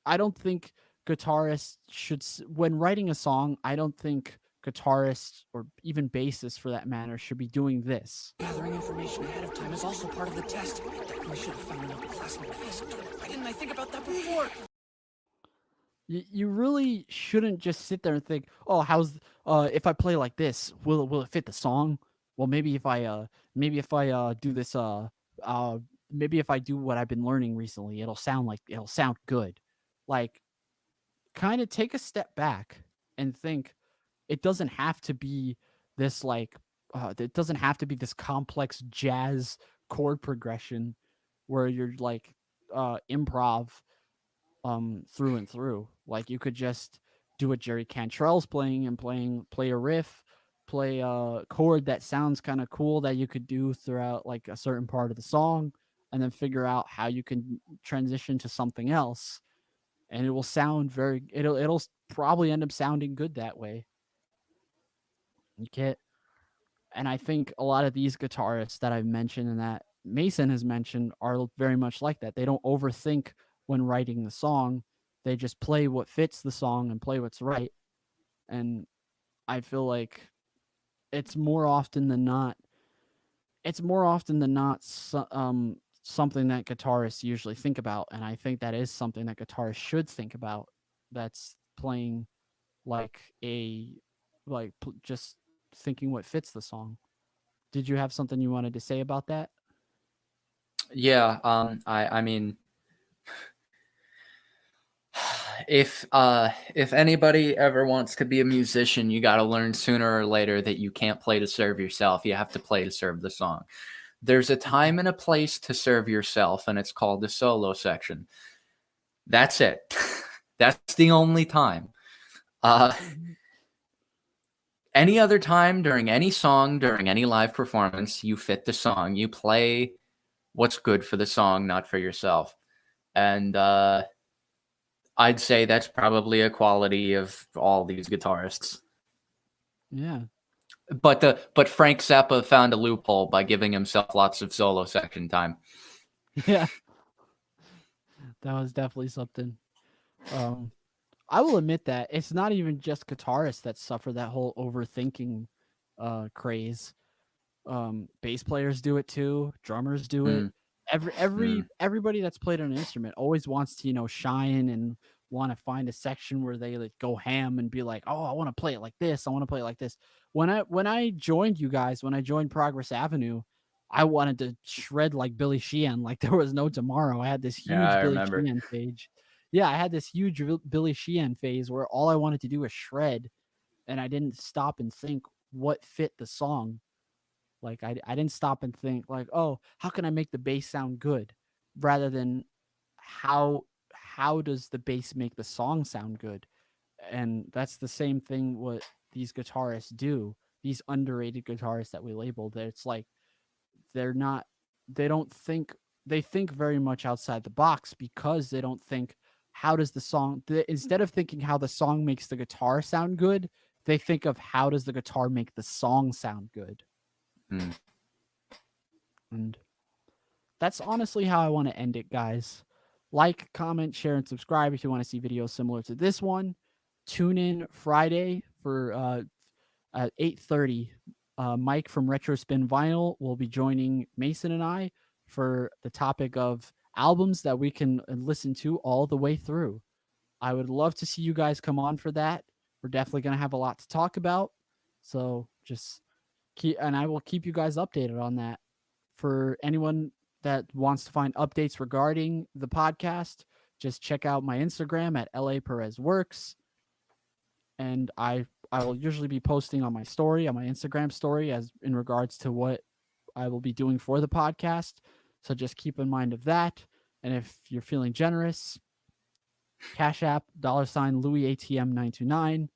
I don't think guitarists should, when writing a song, I don't think guitarists or even bassists for that matter should be doing this. Gathering information ahead of time is also part of the test. We should have found another classmate. Why didn't I think about that before? you really shouldn't just sit there and think, oh, how's if I play like this, will it fit the song? Well, maybe if I do this uh maybe if I do what I've been learning recently, it'll sound good. Like, kind of take a step back and think it doesn't have to be this like it doesn't have to be this complex jazz chord progression where you're like improv through and through. Like, you could just do what Jerry Cantrell's playing and play a riff, play a chord that sounds kind of cool that you could do throughout like a certain part of the song, and then figure out how you can transition to something else, and it will sound it'll probably end up sounding good that way. You can't And I think a lot of these guitarists that I've mentioned and that Mason has mentioned are very much like that. They don't overthink when writing the song. They just play what fits the song and play what's right. And I feel like it's more often than not something that guitarists usually think about, and I think that is something that guitarists should think about. That's playing like just thinking what fits the song. Did you have something you wanted to say about that? Yeah, I mean, if anybody ever wants to be a musician, you got to learn sooner or later that you can't play to serve yourself. You have to play to serve the song. There's a time and a place to serve yourself, and it's called the solo section. That's it. That's the only time. Any other time, during any song, during any live performance, you fit the song. You play what's good for the song, not for yourself. And I'd say that's probably a quality of all these guitarists. Yeah. But Frank Zappa found a loophole by giving himself lots of solo section time. Yeah. That was definitely something. I will admit that it's not even just guitarists that suffer that whole overthinking craze. Bass players do it too, drummers do it. Everybody that's played an instrument always wants to, shine and want to find a section where they like go ham and be like, oh, I want to play it like this, I want to play it like this. When I joined you guys, when I joined Progress Avenue, I wanted to shred like Billy Sheehan like there was no tomorrow. I had this huge I Billy remember. Sheehan page. Yeah, I had this huge Billy Sheehan phase where all I wanted to do was shred, and I didn't stop and think what fit the song. Like, I didn't stop and think like, oh, how can I make the bass sound good, rather than how does the bass make the song sound good. And that's the same thing what these guitarists do. These underrated guitarists that we labeled, that it's like they're not they don't think they think very much outside the box, because they don't think how does the song instead of thinking how the song makes the guitar sound good, they think of how does the guitar make the song sound good. And that's honestly how I want to end it, guys. Like, comment, share, and subscribe if you want to see videos similar to this one. Tune in Friday for at 8:30. Mike from Retrospin Vinyl will be joining Mason and I for the topic of albums that we can listen to all the way through. I would love to see you guys come on for that. We're definitely going to have a lot to talk about. So just and I will keep you guys updated on that. For anyone that wants to find updates regarding the podcast, just check out my Instagram at LA Perez Works. And I will usually be posting on my story, on my Instagram story, as in regards to what I will be doing for the podcast. So just keep in mind of that. And if you're feeling generous, Cash App, $Louis ATM 929.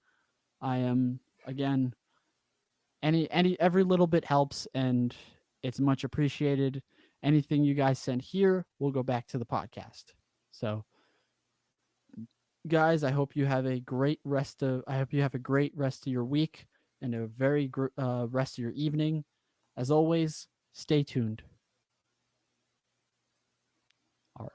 I am, again, every little bit helps, and it's much appreciated. Anything you guys send here will go back to the podcast. So, guys, I hope you have a great rest of your week and a very rest of your evening. As always, stay tuned. All right.